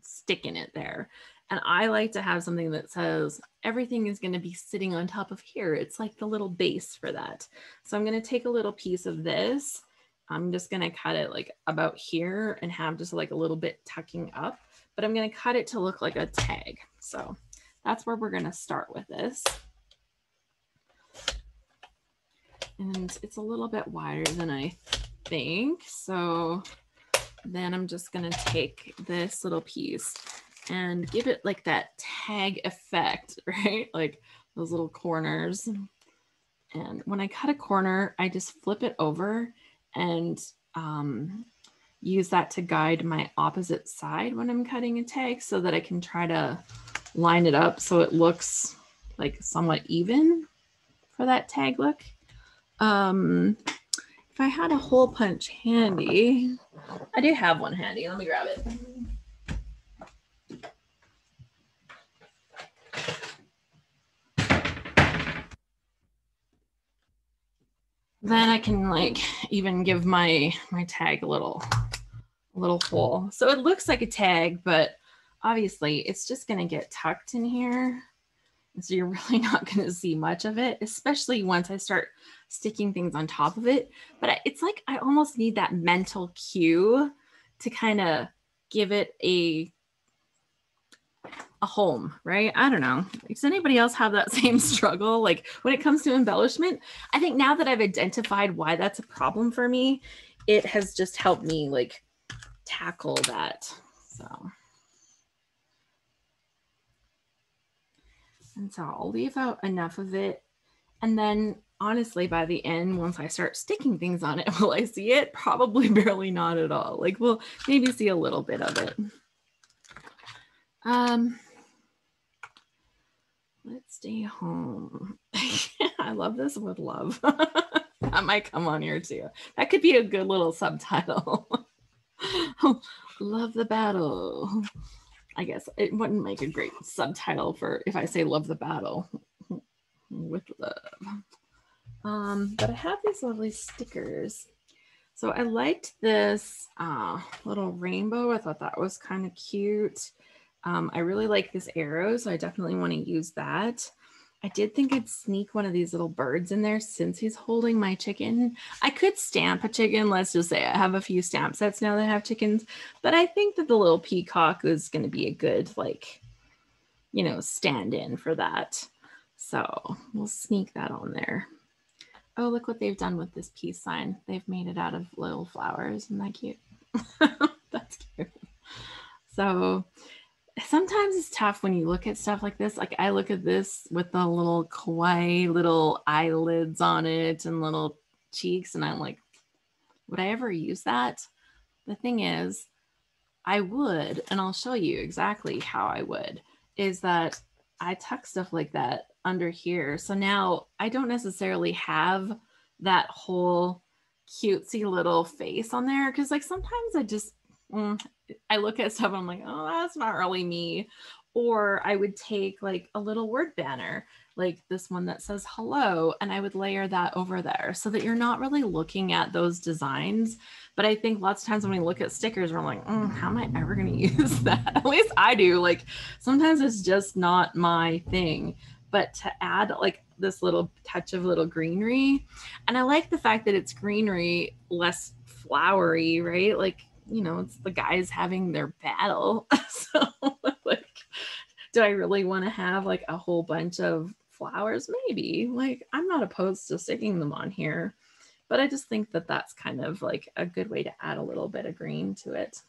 sticking it there. And I like to have something that says everything is going to be sitting on top of here. It's like the little base for that. So I'm going to take a little piece of this. I'm just going to cut it like about here and have just like a little bit tucking up, but I'm going to cut it to look like a tag. So that's where we're going to start with this. And it's a little bit wider than I think. So then I'm just going to take this little piece and give it like that tag effect, right? Like those little corners. And when I cut a corner, I just flip it over and use that to guide my opposite side when I'm cutting a tag, so that I can try to line it up so it looks like somewhat even for that tag look. If I had a hole punch handy, I do have one handy. Let me grab it. Then I can like even give my tag a little hole. So it looks like a tag, but obviously it's just going to get tucked in here. And so you're really not going to see much of it, especially once I start sticking things on top of it. But it's like I almost need that mental cue to kind of give it a home, right? I don't know. Does anybody else have that same struggle? Like when it comes to embellishment, I think now that I've identified why that's a problem for me, it has just helped me like tackle that. So, and so I'll leave out enough of it. And then honestly, by the end, once I start sticking things on it, will I see it? Probably barely, not at all. Like we'll maybe see a little bit of it. Let's stay home. I love this with love. That might come on here too. That could be a good little subtitle. Love the battle. I guess it wouldn't make a great subtitle for if I say love the battle with love. But I have these lovely stickers. So I liked this little rainbow. I thought that was kind of cute. I really like this arrow, so I definitely want to use that. I did think I'd sneak one of these little birds in there since he's holding my chicken. I could stamp a chicken. Let's just say I have a few stamp sets now that have chickens, but I think that the little peacock is going to be a good, like, you know, stand in for that. So we'll sneak that on there. Oh, look what they've done with this peace sign. They've made it out of little flowers. Isn't that cute? That's cute. So sometimes it's tough when you look at stuff like this. Like I look at this with the little kawaii little eyelids on it and little cheeks, and I'm like, would I ever use that? The thing is, I would, and I'll show you exactly how I would, is that I tuck stuff like that under here. So now I don't necessarily have that whole cutesy little face on there, because like sometimes I just, I look at stuff and I'm like, oh, that's not really me. Or I would take like a little word banner, like this one that says hello, and I would layer that over there so that you're not really looking at those designs. But I think lots of times when we look at stickers, we're like, how am I ever going to use that? At least I do. Like sometimes it's just not my thing. But to add like this little touch of little greenery, and I like the fact that it's greenery, less flowery, right? Like, you know, it's the guys having their battle. So like, do I really want to have like a whole bunch of flowers? Maybe. Like, I'm not opposed to sticking them on here, but I just think that that's kind of like a good way to add a little bit of green to it.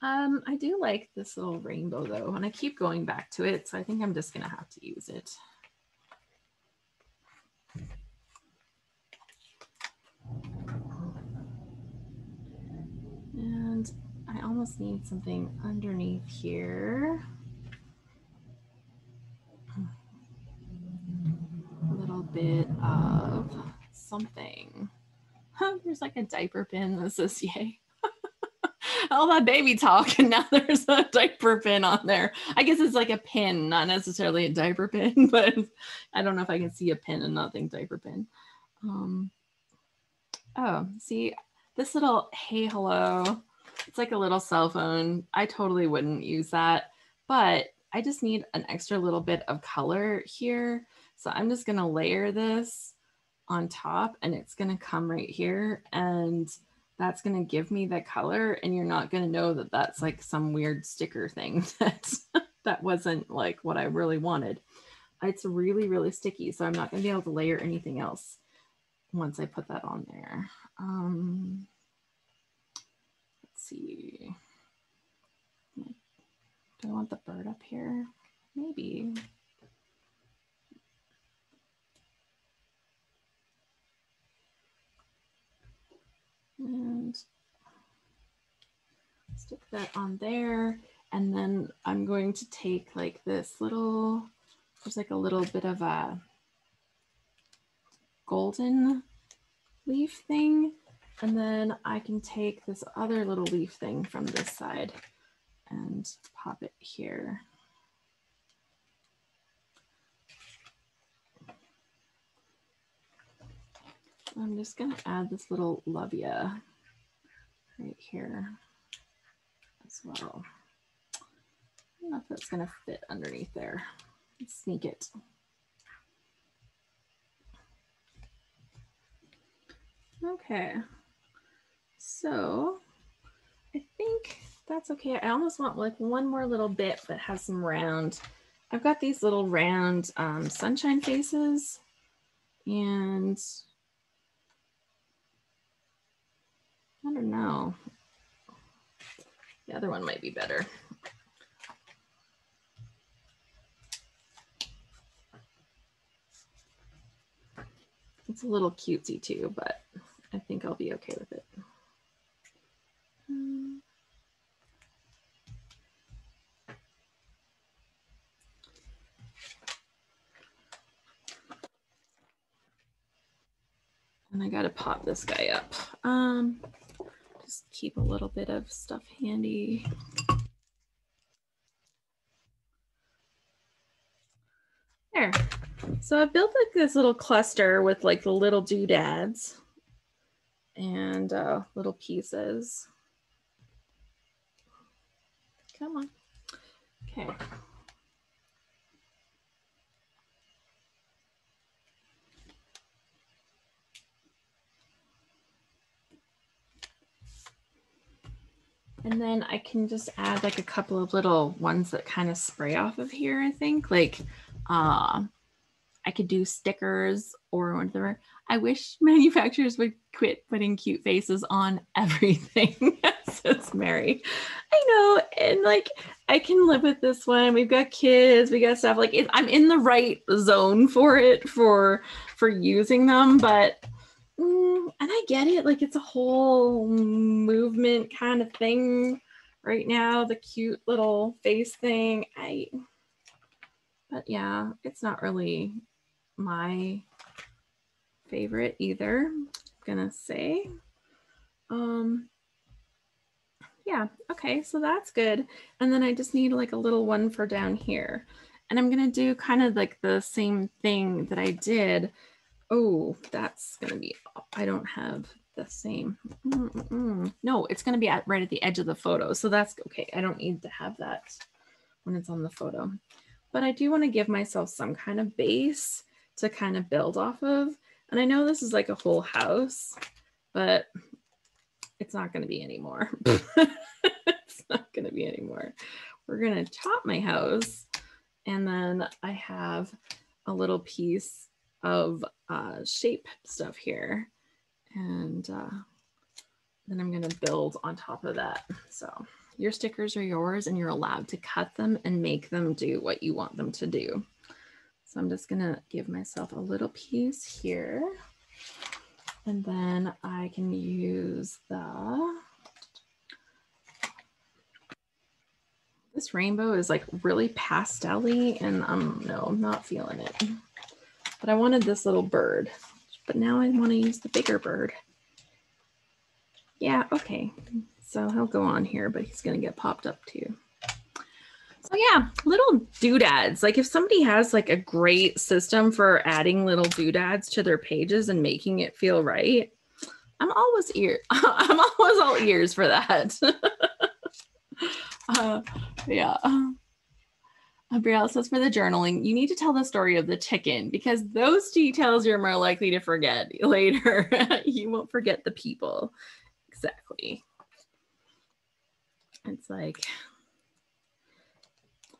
I do like this little rainbow though, and I keep going back to it, so I think I'm just gonna have to use it. And I almost need something underneath here. A little bit of something. There's like a diaper pin that says yay. All that baby talk, and now there's a diaper pin on there. I guess it's like a pin, not necessarily a diaper pin, but I don't know if I can see a pin and not think diaper pin. Oh, see this little hey hello. It's like a little cell phone. I totally wouldn't use that, but I just need an extra little bit of color here. So I'm just gonna layer this on top, and it's gonna come right here, and that's gonna give me the color, and you're not gonna know that that's like some weird sticker thing that wasn't like what I really wanted. It's really, really sticky, so I'm not gonna be able to layer anything else once I put that on there. Let's see. Do I want the bird up here? Maybe. And stick that on there. And then I'm going to take like this little, there's like a little bit of a golden leaf thing. And then I can take this other little leaf thing from this side and pop it here. I'm just gonna add this little love ya right here as well. I don't know if that's gonna fit underneath there. Let's sneak it. Okay, so I think that's okay. I almost want like one more little bit that has some round. I've got these little round sunshine faces, and I don't know. The other one might be better. It's a little cutesy too, but I think I'll be okay with it. And I gotta pop this guy up. Just keep a little bit of stuff handy. There. So I built like this little cluster with like the little doodads and little pieces. Come on. Okay. And then I can just add like a couple of little ones that kind of spray off of here, I think. Like I could do stickers or whatever. I wish manufacturers would quit putting cute faces on everything, says Mary. I know, and like I can live with this one. We've got kids, we got stuff. Like I'm in the right zone for it, for using them, but and I get it, like it's a whole movement kind of thing right now, the cute little face thing. But yeah, it's not really my favorite either, I'm gonna say. Yeah, okay, so that's good. And then I just need like a little one for down here. And I'm gonna do kind of like the same thing that I did. Oh, that's gonna be, I don't have the same. No, it's gonna be right at the edge of the photo. So that's okay. I don't need to have that when it's on the photo. But I do want to give myself some kind of base to kind of build off of. And I know this is like a whole house, but it's not going to be anymore. It's not going to be anymore. We're going to top my house. And then I have a little piece of shape stuff here. And then I'm going to build on top of that. So your stickers are yours and you're allowed to cut them and make them do what you want them to do. So I'm just going to give myself a little piece here. And then I can use this rainbow is like really pastel-y and no, I'm not feeling it. But I wanted this little bird, but now I want to use the bigger bird. Yeah, okay. So he'll go on here, but he's going to get popped up too. So yeah, little doodads. Like if somebody has like a great system for adding little doodads to their pages and making it feel right, I'm always I'm always all ears for that. Yeah. Brielle says for the journaling, you need to tell the story of the chicken because those details you're more likely to forget later. You won't forget the people. Exactly. It's like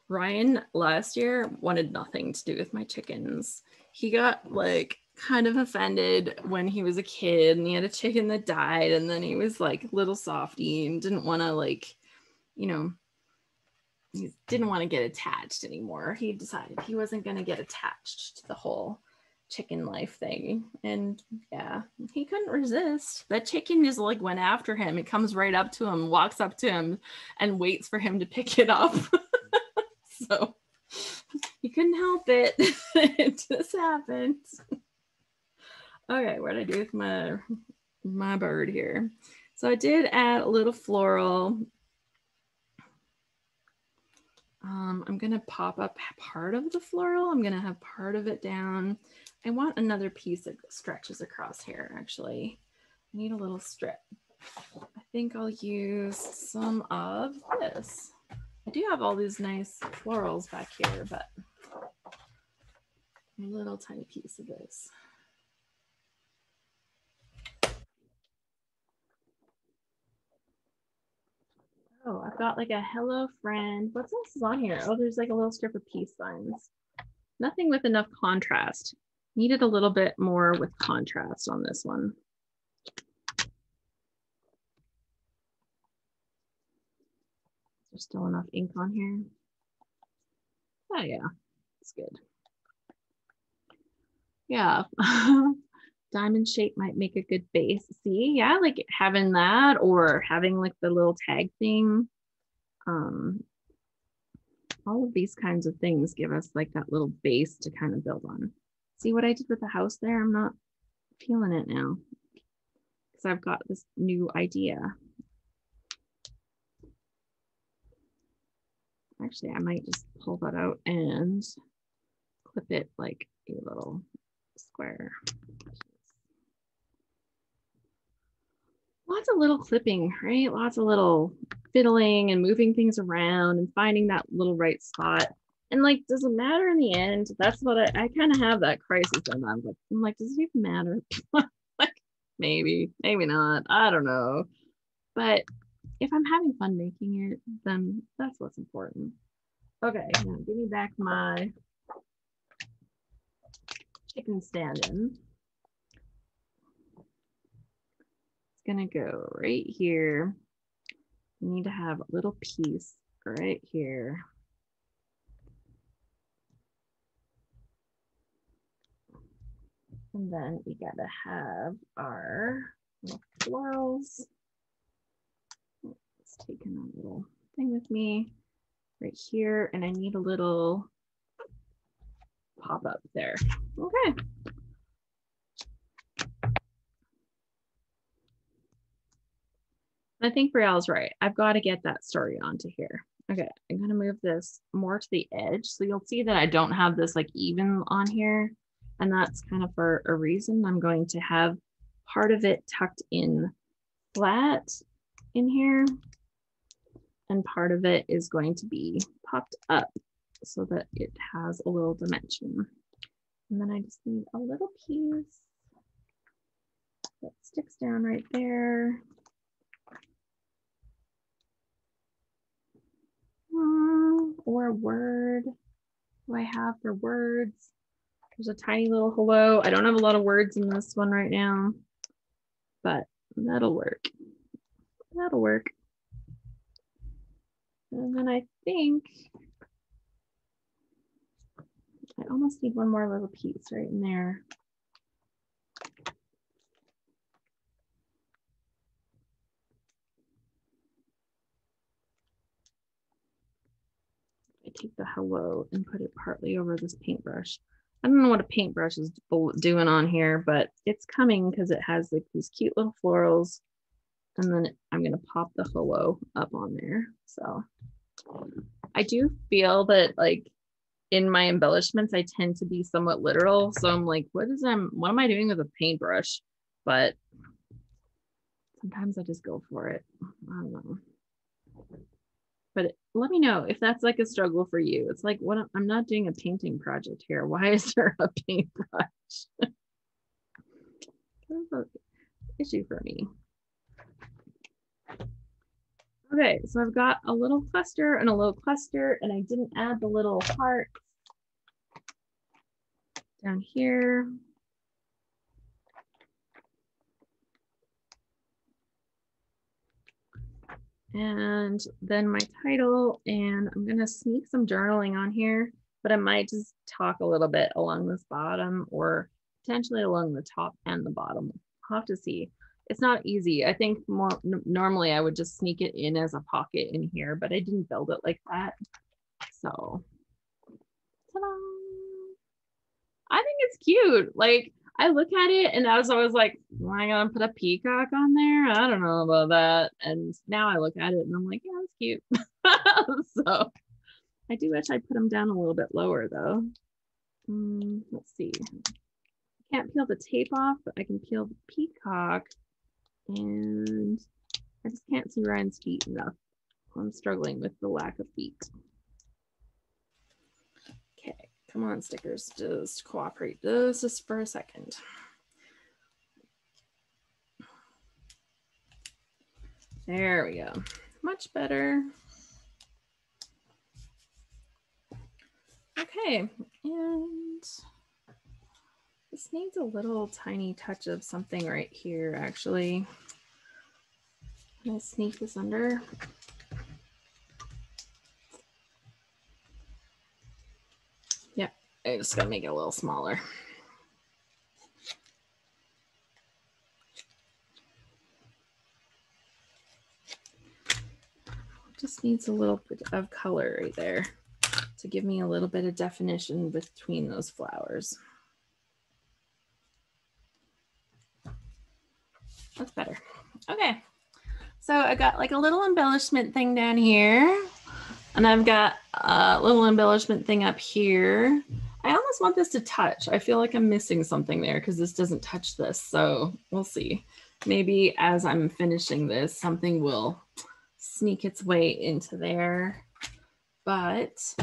Ryan last year wanted nothing to do with my chickens. He got like kind of offended when he was a kid and he had a chicken that died and then he was like a little softy and didn't want to like, you know, he didn't want to get attached anymore. He decided he wasn't going to get attached to the whole chicken life thing. And yeah, he couldn't resist. That chicken just like went after him. It comes right up to him, walks up to him and waits for him to pick it up. So he couldn't help it. It just happened. Okay, what did I do with my bird here? So I did add a little floral. I'm gonna pop up part of the floral. I'm gonna have part of it down. I want another piece that stretches across here, actually. I need a little strip. I think I'll use some of this. I do have all these nice florals back here, but a little tiny piece of this. Oh, I've got like a hello friend. What else is on here? Oh, there's like a little strip of peace signs. Nothing with enough contrast. Needed a little bit more with contrast on this one. There's still enough ink on here. Oh yeah, it's good. Yeah, diamond shape might make a good base. See, yeah, like having that or having like the little tag thing. All of these kinds of things give us like that little base to kind of build on. See what I did with the house there? I'm not feeling it now because I've got this new idea. Actually, I might just pull that out and clip it like a little square. Lots of little clipping, right? Lots of little fiddling and moving things around and finding that little right spot. And like, does it matter in the end? That's what I kind of have that crisis sometimes. I'm like, does it even matter? Like, maybe not. I don't know. But if I'm having fun making it, then that's what's important. Okay, now give me back my chicken stand-in. It's gonna go right here. You need to have a little piece right here. And then we gotta have our little florals. Let's take a little thing with me right here, and I need a little pop up there. Okay. I think Brielle's right. I've got to get that story onto here. Okay, I'm gonna move this more to the edge. So you'll see that I don't have this like even on here. And that's kind of for a reason. I'm going to have part of it tucked in flat in here. And part of it is going to be popped up so that it has a little dimension. And then I just need a little piece that sticks down right there. Or a word. What do I have for words? There's a tiny little hello. I don't have a lot of words in this one right now, but that'll work. That'll work. And then I think I almost need one more little piece right in there. I take the hello and put it partly over this paintbrush. I don't know what a paintbrush is doing on here, but it's coming because it has like these cute little florals. And then I'm going to pop the hello up on there. So I do feel that like in my embellishments, I tend to be somewhat literal. So I'm like, what am I doing with a paintbrush? But sometimes I just go for it. I don't know. But let me know if that's like a struggle for you. It's like, what, I'm not doing a painting project here. Why is there a paintbrush? That's an issue for me. Okay, so I've got a little cluster and a little cluster, and I didn't add the little heart down here. And then my title, and I'm gonna sneak some journaling on here, but I might just talk a little bit along this bottom or potentially along the top and the bottom. I'll have to see. It's not easy. I think normally I would just sneak it in as a pocket in here, but I didn't build it like that. So, ta-da! I think it's cute. Like, I look at it and I was always like, am I gonna put a peacock on there? I don't know about that. And now I look at it and I'm like, yeah, it's cute. So I do wish I put them down a little bit lower though. Let's see. I can't peel the tape off, but I can peel the peacock. And I just can't see Ryan's feet enough. I'm struggling with the lack of feet. Okay, come on, stickers, just cooperate just for a second. There we go, much better. Okay, and this needs a little tiny touch of something right here, actually. I'm gonna sneak this under. Yep, I'm just gonna make it a little smaller. Just needs a little bit of color right there to give me a little bit of definition between those flowers. That's better. Okay, so I got like a little embellishment thing down here, and I've got a little embellishment thing up here. I almost want this to touch. I feel like I'm missing something there because this doesn't touch this. So we'll see. Maybe as I'm finishing this, something will sneak its way into there. But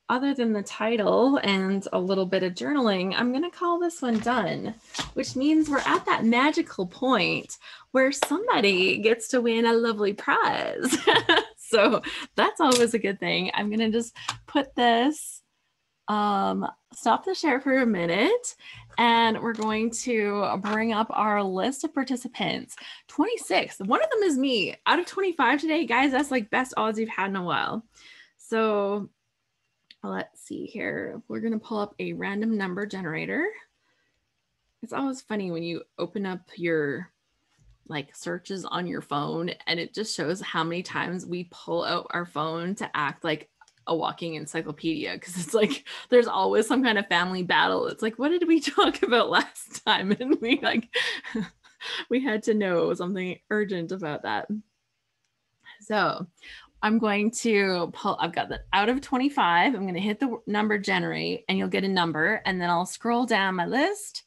other than the title and a little bit of journaling, I'm going to call this one done, which means we're at that magical point where somebody gets to win a lovely prize. So that's always a good thing. I'm going to just put this, stop the share for a minute, and we're going to bring up our list of participants. 26. One of them is me. Out of 25 today, guys, that's like best odds you've had in a while. So let's see here. We're going to pull up a random number generator. It's always funny when you open up your like searches on your phone and it just shows how many times we pull out our phone to act like a walking encyclopedia, because it's like there's always some kind of family battle. It's like, what did we talk about last time? And we like we had to know something urgent about that. So I'm going to pull, I've got the out of 25. I'm going to hit the number generate and you'll get a number, and then I'll scroll down my list,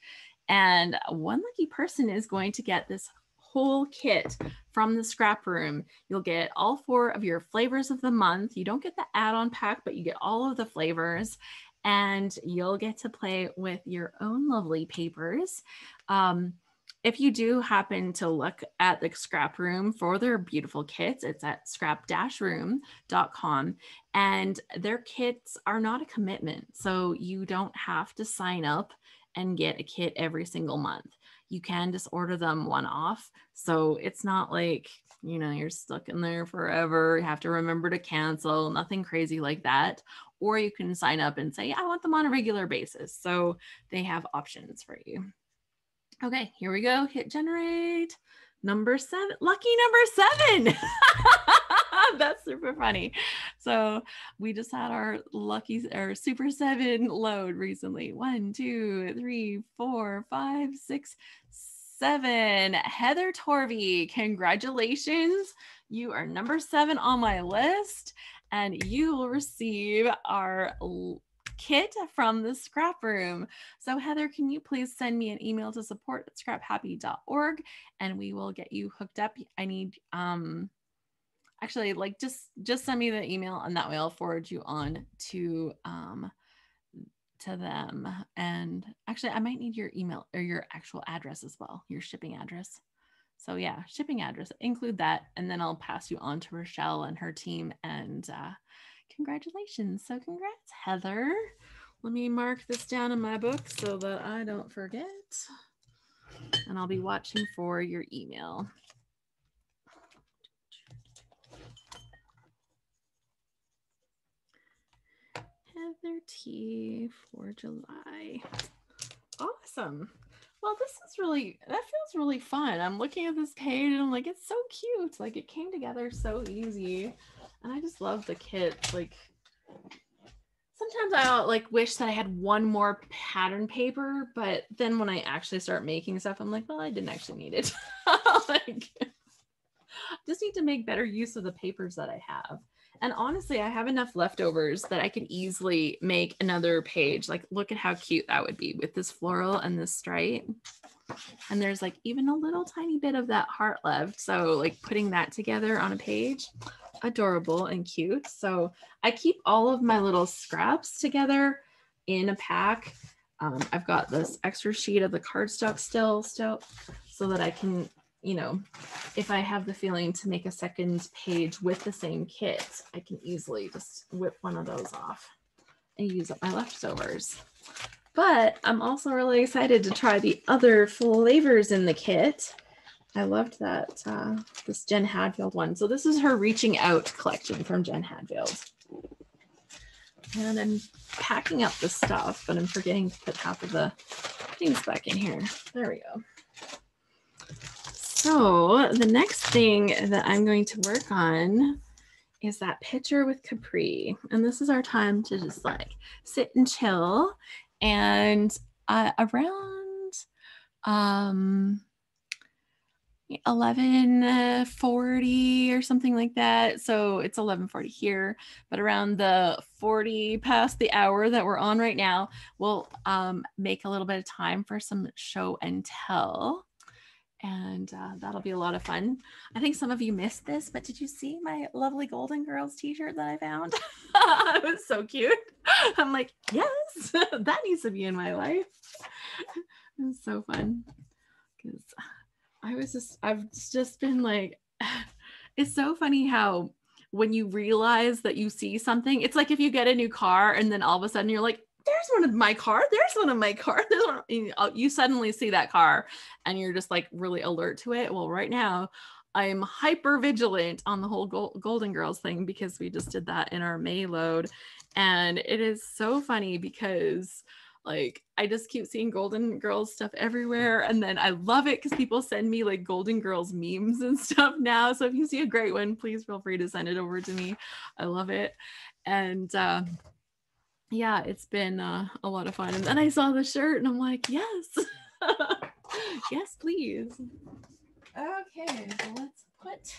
and one lucky person is going to get this whole kit from the ScrapRoom. You'll get all 4 of your flavors of the month. You don't get the add-on pack, but you get all of the flavors, and you'll get to play with your own lovely papers. If you do happen to look at the ScrapRoom for their beautiful kits, it's at scrap-room.com, and their kits are not a commitment. So you don't have to sign up and get a kit every single month. You can just order them one-off. So it's not like, you know, you're stuck in there forever. You have to remember to cancel, nothing crazy like that. Or you can sign up and say, I want them on a regular basis. So they have options for you. Okay, here we go. Hit generate. Number 7, lucky number 7. That's super funny. So we just had our lucky or super 7 load recently. 1, 2, 3, 4, 5, 6, 7. Heather Torvey, congratulations. You are number 7 on my list, and you will receive our kit from the ScrapRoom. So Heather, can you please send me an email to support@scraphappy.org, and we will get you hooked up. I need actually like just send me the email, and that way I'll forward you on to them. And actually I might need your email or your actual address as well, your shipping address. So yeah, shipping address, include that, and then I'll pass you on to Rochelle and her team. And congratulations. So congrats, Heather. Let me mark this down in my book so that I don't forget. And I'll be watching for your email. Heather T for July. Awesome. Well, that feels really fun. I'm looking at this page and I'm like, it's so cute. Like it came together so easy. And I just love the kits. Like sometimes I like wish that I had one more pattern paper, but then when I actually start making stuff, I'm like, well, I didn't actually need it. Like, just need to make better use of the papers that I have. And honestly, I have enough leftovers that I can easily make another page. Like, look at how cute that would be with this floral and this stripe. And there's like even a little tiny bit of that heart left. So like putting that together on a page, adorable and cute. So I keep all of my little scraps together in a pack. I've got this extra sheet of the cardstock still so that I can, you know, if I have the feeling to make a second page with the same kit, I can easily just whip one of those off and use up my leftovers. But I'm also really excited to try the other flavors in the kit. I loved that, this Jen Hadfield one. So this is her Reaching Out collection from Jen Hadfield. And I'm packing up the stuff, but I'm forgetting to put half of the things back in here. There we go. So the next thing that I'm going to work on is that picture with Capri. And this is our time to just like sit and chill. And around 11:40 or something like that. So it's 11:40 here, but around the 40 past the hour that we're on right now, we'll make a little bit of time for some show and tell. and that'll be a lot of fun. I think some of you missed this, but did you see my lovely Golden Girls t-shirt that I found? It was so cute. I'm like, yes, that needs to be in my life. It was so fun because I've just been like, it's so funny how when you realize that you see something, it's like if you get a new car and then all of a sudden you're like, there's one of my car, there's one of my car, there's one. You suddenly see that car and you're just like really alert to it. Well, right now I'm hyper vigilant on the whole Golden Girls thing because we just did that in our May load. And it is so funny because like I just keep seeing Golden Girls stuff everywhere, and then I love it because people send me like Golden Girls memes and stuff now. So if you see a great one, please feel free to send it over to me. I love it. And yeah, it's been a lot of fun. And then I saw the shirt and I'm like, yes, yes, please. Okay, so let's put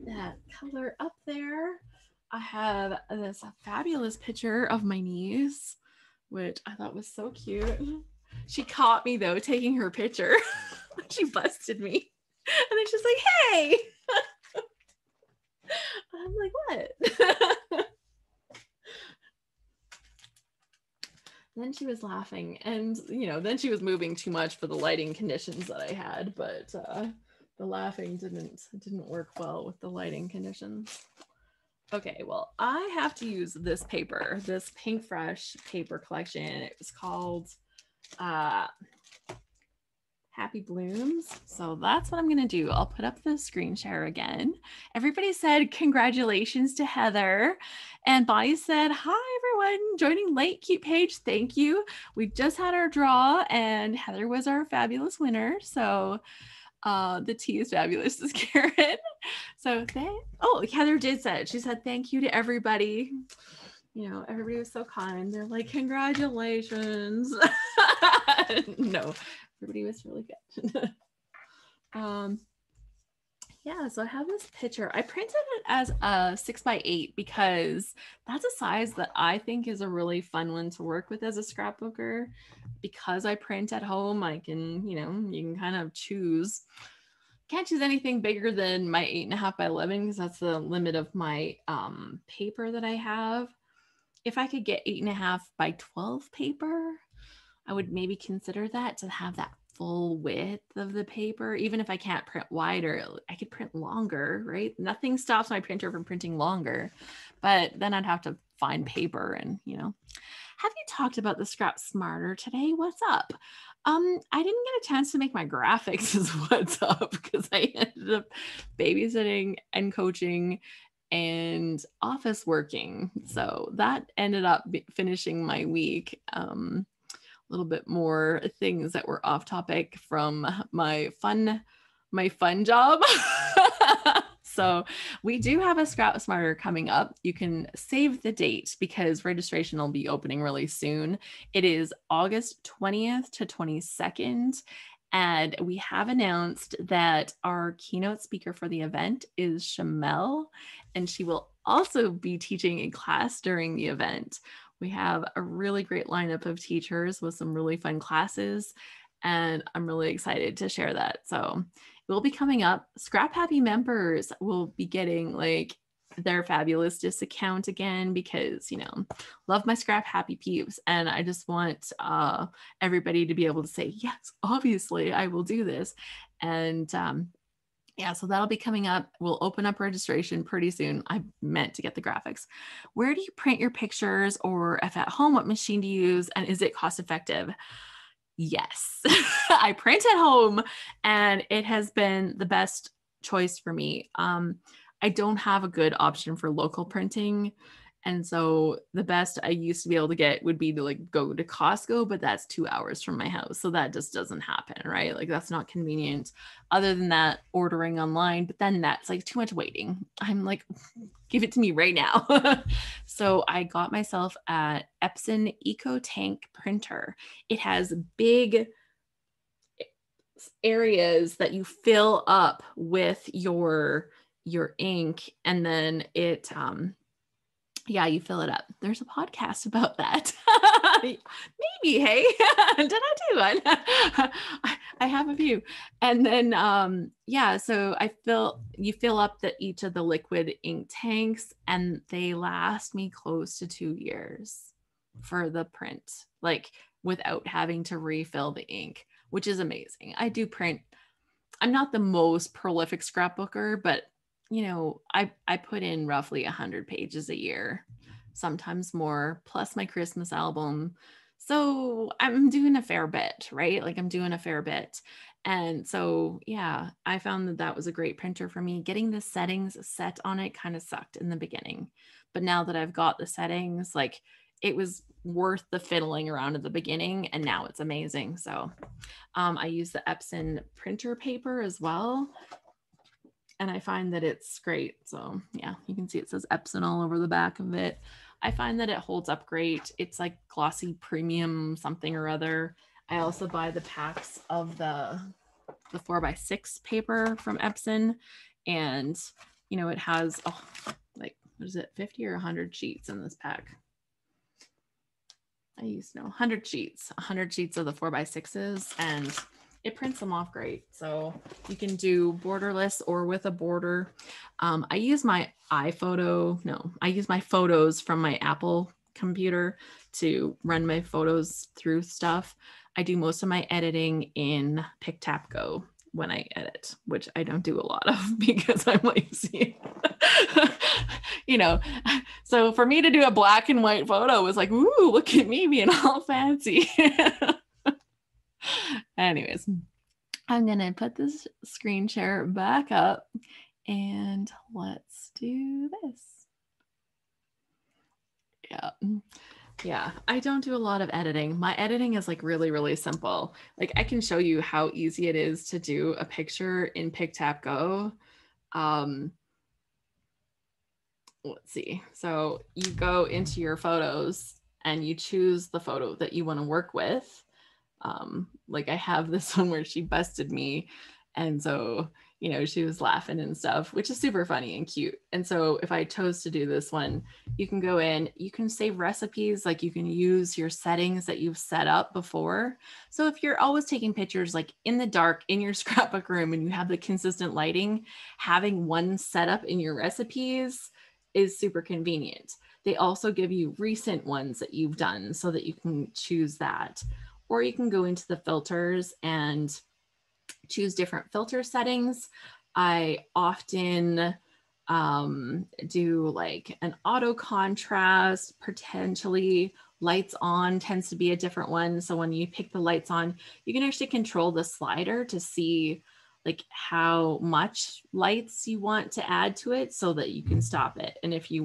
that color up there. I have this fabulous picture of my niece, which I thought was so cute. She caught me though, taking her picture. She busted me. And then she's like, hey. I'm like, what? Then she was laughing, and then she was moving too much for the lighting conditions that I had, but the laughing didn't work well with the lighting conditions. Okay, well, I have to use this paper, this Pink Fresh paper collection. It was called Happy Blooms. So that's what I'm gonna do. I'll put up the screen share again. Everybody said congratulations to Heather, and Bonnie said, hi everyone, joining late, cute Paige, thank you. We just had our draw and Heather was our fabulous winner. So the tea is fabulous, says Karen. So Heather did say it. She said thank you to everybody. Everybody was so kind. They're like, congratulations. No, everybody was really good. Yeah, so I have this picture. I printed it as a 6x8 because that's a size that I think is a really fun one to work with as a scrapbooker. Because I print at home, I can, you can kind of choose. Can't choose anything bigger than my 8.5x11 because that's the limit of my paper that I have. If I could get 8.5x12 paper, I would maybe consider that to have that full width of the paper. Even if I can't print wider, I could print longer, right? Nothing stops my printer from printing longer, but then I'd have to find paper and, Have you talked about the Scrap Smarter today? What's up? I didn't get a chance to make my graphics is what's up because I ended up babysitting and coaching and office working. So that ended up finishing my week. A little bit more things that were off topic from my fun job. So we do have a Scrap Smarter coming up. You can save the date because registration will be opening really soon. It is August 20th to 22nd. And we have announced that our keynote speaker for the event is Shamel, and she will also be teaching a class during the event. We have a really great lineup of teachers with some really fun classes, and I'm really excited to share that. So it will be coming up. ScrapHappy members will be getting like their fabulous discount again because, love my ScrapHappy peeps. And I just want everybody to be able to say, yes, obviously I will do this. And yeah, so that'll be coming up. We'll open up registration pretty soon. I meant to get the graphics. Where do you print your pictures, or if at home, what machine do you use? And is it cost effective? Yes, I print at home and it has been the best choice for me. I don't have a good option for local printing. And so the best I used to be able to get would be to like go to Costco, but that's 2 hours from my house. So that just doesn't happen, right? Like that's not convenient. Other than that, ordering online, but then that's like too much waiting. I'm like, give it to me right now. So I got myself an Epson Eco Tank printer. It has big areas that you fill up with your ink, and then it Yeah, you fill it up. There's a podcast about that. Maybe, hey, did I do one? I have a few. And then yeah, so you fill up each of the liquid ink tanks, and they last me close to 2 years for the print, like without having to refill the ink, which is amazing. I do print. I'm not the most prolific scrapbooker, but I put in roughly 100 pages a year, sometimes more, plus my Christmas album. So I'm doing a fair bit, right? Like I'm doing a fair bit. And so, yeah, I found that was a great printer for me. Getting the settings set on it kind of sucked in the beginning. But now that I've got the settings, like it was worth the fiddling around at the beginning, and now it's amazing. So I use the Epson printer paper as well, and I find that it's great. So yeah, you can see it says Epson all over the back of it. I find that it holds up great. It's like glossy premium something or other. I also buy the packs of the 4x6 paper from Epson, and it has like, what is it, 50 or 100 sheets in this pack? I used to know 100 sheets of the 4x6s, and it prints them off great. So you can do borderless or with a border. I use my photos from my Apple computer to run my photos through stuff. I do most of my editing in PicTapGo when I edit, which I don't do a lot of because I'm lazy. So for me to do a black and white photo was like, ooh, look at me being all fancy. Anyways, I'm gonna put this screen share back up and let's do this. Yeah, I don't do a lot of editing. My editing is like really, really simple. Like I can show you how easy it is to do a picture in PicTapGo. Let's see. So you go into your photos and you choose the photo that you want to work with. Like I have this one where she busted me. And so, she was laughing and stuff, which is super funny and cute. And so if I chose to do this one, you can go in, you can save recipes, like you can use your settings that you've set up before. So if you're always taking pictures like in the dark in your scrapbook room and you have the consistent lighting, having one setup in your recipes is super convenient. They also give you recent ones that you've done so that you can choose that. Or you can go into the filters and choose different filter settings. I often do like an auto contrast, potentially lights on tends to be a different one. So when you pick the lights on, you can actually control the slider to see like how much lights you want to add to it so that you can stop it. And if you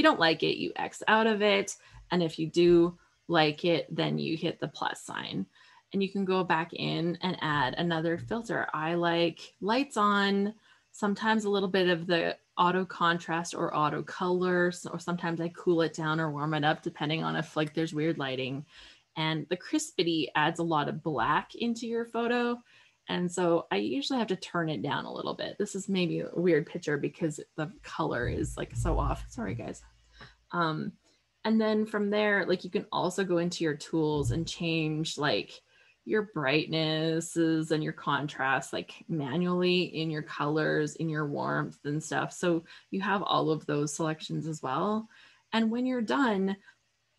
don't like it, you X out of it. And if you do like it, then you hit the plus sign. And you can go back in and add another filter. I like lights on, sometimes a little bit of the auto contrast or auto color, or sometimes I cool it down or warm it up depending on if like there's weird lighting. And the crispity adds a lot of black into your photo. And so I usually have to turn it down a little bit. This is maybe a weird picture because the color is like so off. Sorry, guys. And then from there, like you can also go into your tools and change like your brightnesses and your contrast, like manually in your colors, in your warmth and stuff. So you have all of those selections as well. And when you're done,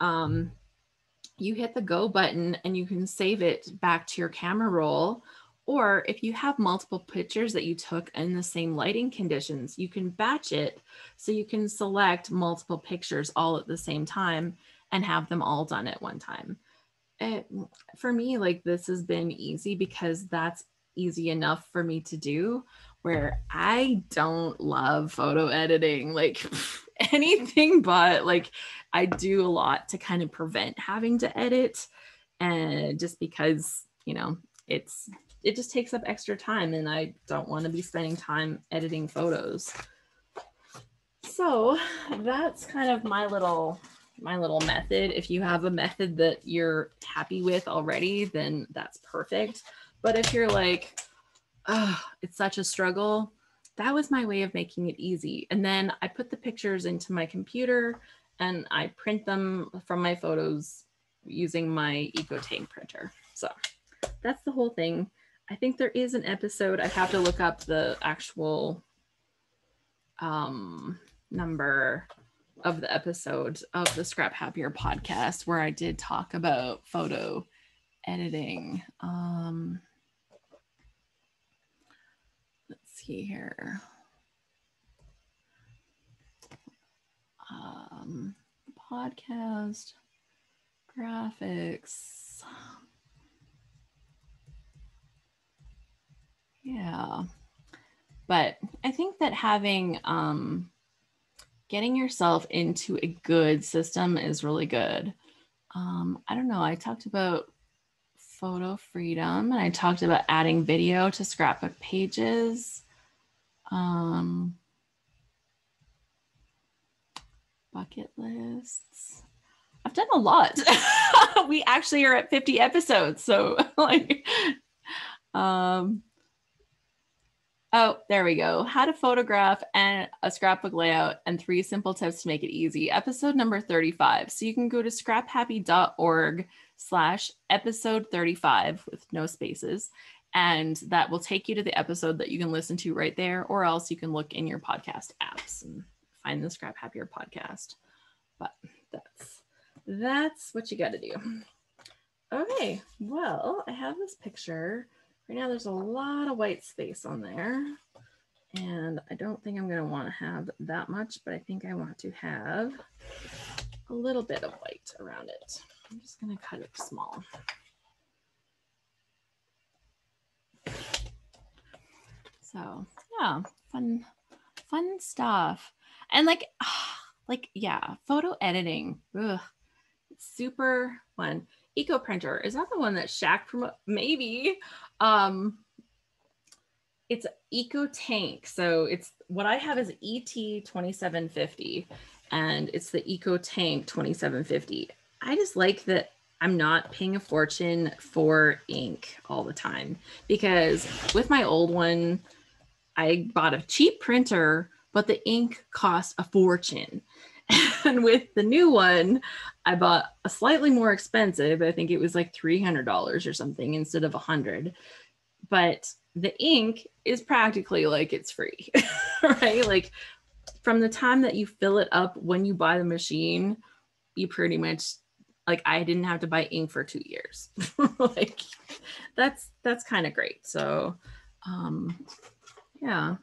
you hit the go button and you can save it back to your camera roll. Or if you have multiple pictures that you took in the same lighting conditions, you can batch it so you can select multiple pictures all at the same time and have them all done at one time. For me, like this has been easy because that's easy enough for me to do, where I don't love photo editing, like anything but. Like I do a lot to kind of prevent having to edit, and just because it just takes up extra time and I don't want to be spending time editing photos. So that's kind of my little method. If you have a method that you're happy with already, then that's perfect. But if you're like, oh, it's such a struggle, that was my way of making it easy. And then I put the pictures into my computer and I print them from my photos using my EcoTank printer. So that's the whole thing. I think there is an episode. I'd have to look up the actual number of the episode of the Scrap Happier podcast where I did talk about photo editing. Let's see here. Podcast, graphics. Yeah. But I think that having, getting yourself into a good system is really good. I don't know. I talked about photo freedom and I talked about adding video to scrapbook pages. Bucket lists. I've done a lot. We actually are at 50 episodes. So like, oh, there we go. How to photograph and a scrapbook layout and 3 simple tips to make it easy. Episode number 35. So you can go to scraphappy.org/episode 35 with no spaces. And that will take you to the episode that you can listen to right there, or else you can look in your podcast apps and find the Scrap Happier podcast. But that's what you got to do. Okay, well, I have this picture. Right now there's a lot of white space on there. And I don't think I'm going to want to have that much, but I think I want to have a little bit of white around it. I'm just going to cut it small. So yeah, fun stuff. And like, yeah, photo editing. Ugh, it's super fun. Eco printer, is that the one that Shaq promote? Maybe. It's EcoTank. So it's what I have is ET2750 and it's the EcoTank 2750. I just like that I'm not paying a fortune for ink all the time, because with my old one, I bought a cheap printer, but the ink cost a fortune. And with the new one, I bought a slightly more expensive. I think it was like $300 or something instead of $100. But the ink is practically like it's free, right? Like from the time that you fill it up when you buy the machine, you pretty much, like, I didn't have to buy ink for 2 years. Like that's kind of great. So yeah,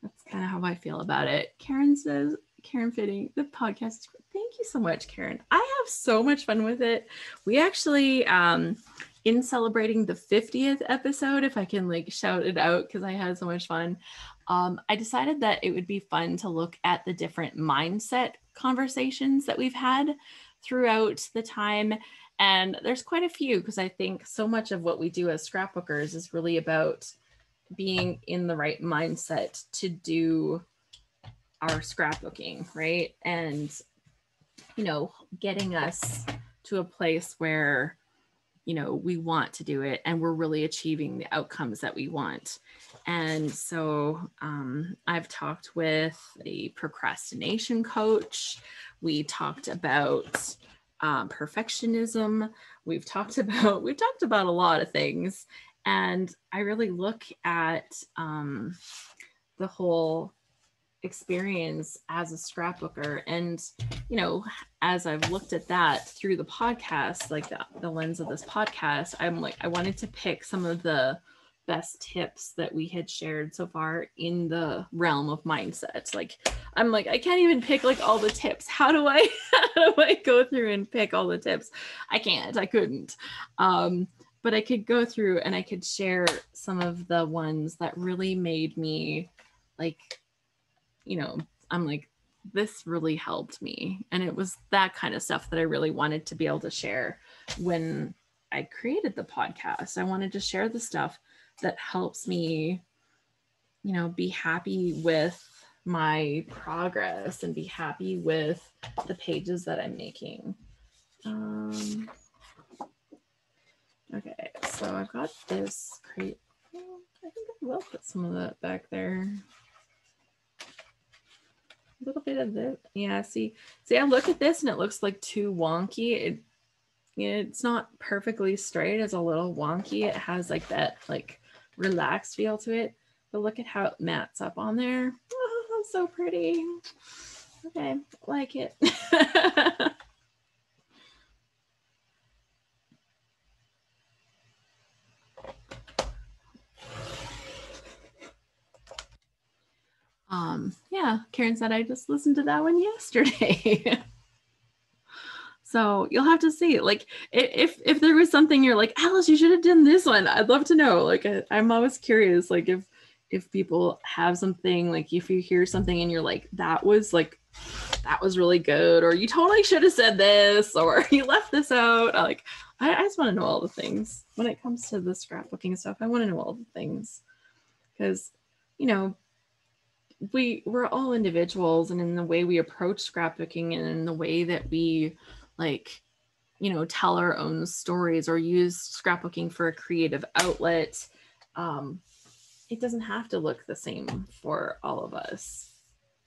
that's kind of how I feel about it. Karen says, Karen Fitting, the podcast. Thank you so much, Karen. I have so much fun with it. We actually, in celebrating the 50th episode, if I can like shout it out because I had so much fun, I decided that it would be fun to look at the different mindset conversations that we've had throughout the time. And there's quite a few, because I think so much of what we do as scrapbookers is really about being in the right mindset to do our scrapbooking, right? And, you know, getting us to a place where, you know, we want to do it and we're really achieving the outcomes that we want. And so I've talked with a procrastination coach. We talked about perfectionism. We've talked about a lot of things. And I really look at the whole experience as a scrapbooker. And, you know, as I've looked at that through the podcast, like the lens of this podcast, I'm like, I wanted to pick some of the best tips that we had shared so far in the realm of mindsets. Like, I'm like, I can't even pick like all the tips. How do I go through and pick all the tips? I couldn't. But I could go through and I could share some of the ones that really made me like, you know, I'm like, this really helped me. And it was that kind of stuff that I really wanted to be able to share when I created the podcast. I wanted to share the stuff that helps me, you know, be happy with my progress and be happy with the pages that I'm making. Okay, so I've got this crate. I think I will put some of that back there. little bit of this. Yeah, see, I look at this and it looks like too wonky. It's not perfectly straight. It's a little wonky. It has like that like relaxed feel to it. But look at how it mats up on there. Oh, so pretty. Okay, like it. Yeah, Karen said I just listened to that one yesterday. So you'll have to see, like, if there was something you're like, Alice, you should have done this one. I'd love to know. Like, I'm always curious, like if people have something, like if you hear something and you're like, that was really good, or you totally should have said this, or you left this out. Like, I just want to know all the things when it comes to the scrapbooking stuff. I want to know all the things because, you know, we're all individuals, and in the way we approach scrapbooking and in the way that we like, you know, tell our own stories or use scrapbooking for a creative outlet, it doesn't have to look the same for all of us.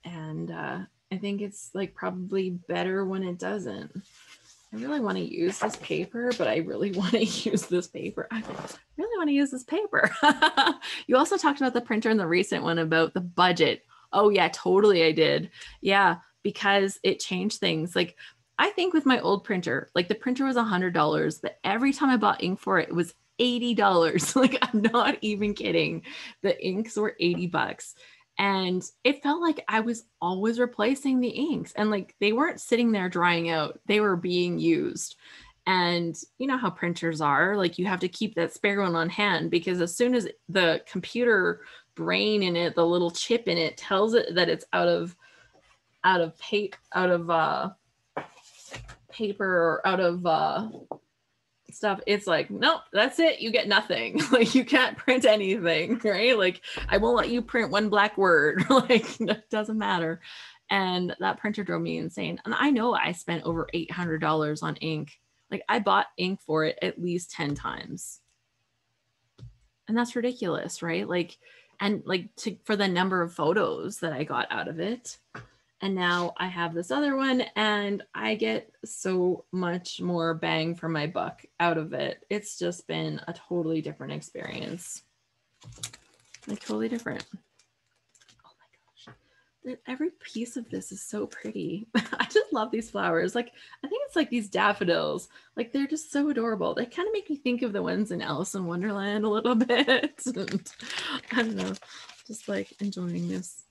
And I think it's like probably better when it doesn't. I really want to use this paper, but I really want to use this paper. I really want to use this paper. You also talked about the printer in the recent one about the budget. Oh yeah, totally I did. Yeah, because it changed things. Like I think with my old printer, like the printer was $100, but every time I bought ink for it, it was $80. Like I'm not even kidding. The inks were $80. And it felt like I was always replacing the inks, and like they weren't sitting there drying out, they were being used. And you know how printers are, like you have to keep that spare one on hand, because as soon as the computer brain in it, the little chip in it tells it that it's out of paper or out of stuff, it's like, nope, that's it, you get nothing. Like you can't print anything, right? Like I won't let you print one black word. Like it doesn't matter. And that printer drove me insane. And I know I spent over $800 on ink. Like I bought ink for it at least 10 times, and that's ridiculous, right? Like, and like for the number of photos that I got out of it. And now I have this other one and I get so much more bang for my buck out of it. It's just been a totally different experience. Like totally different. Oh my gosh. Every piece of this is so pretty. I just love these flowers. Like, I think it's like these daffodils. Like they're just so adorable. They kind of make me think of the ones in Alice in Wonderland a little bit. And, I don't know, just like enjoying this.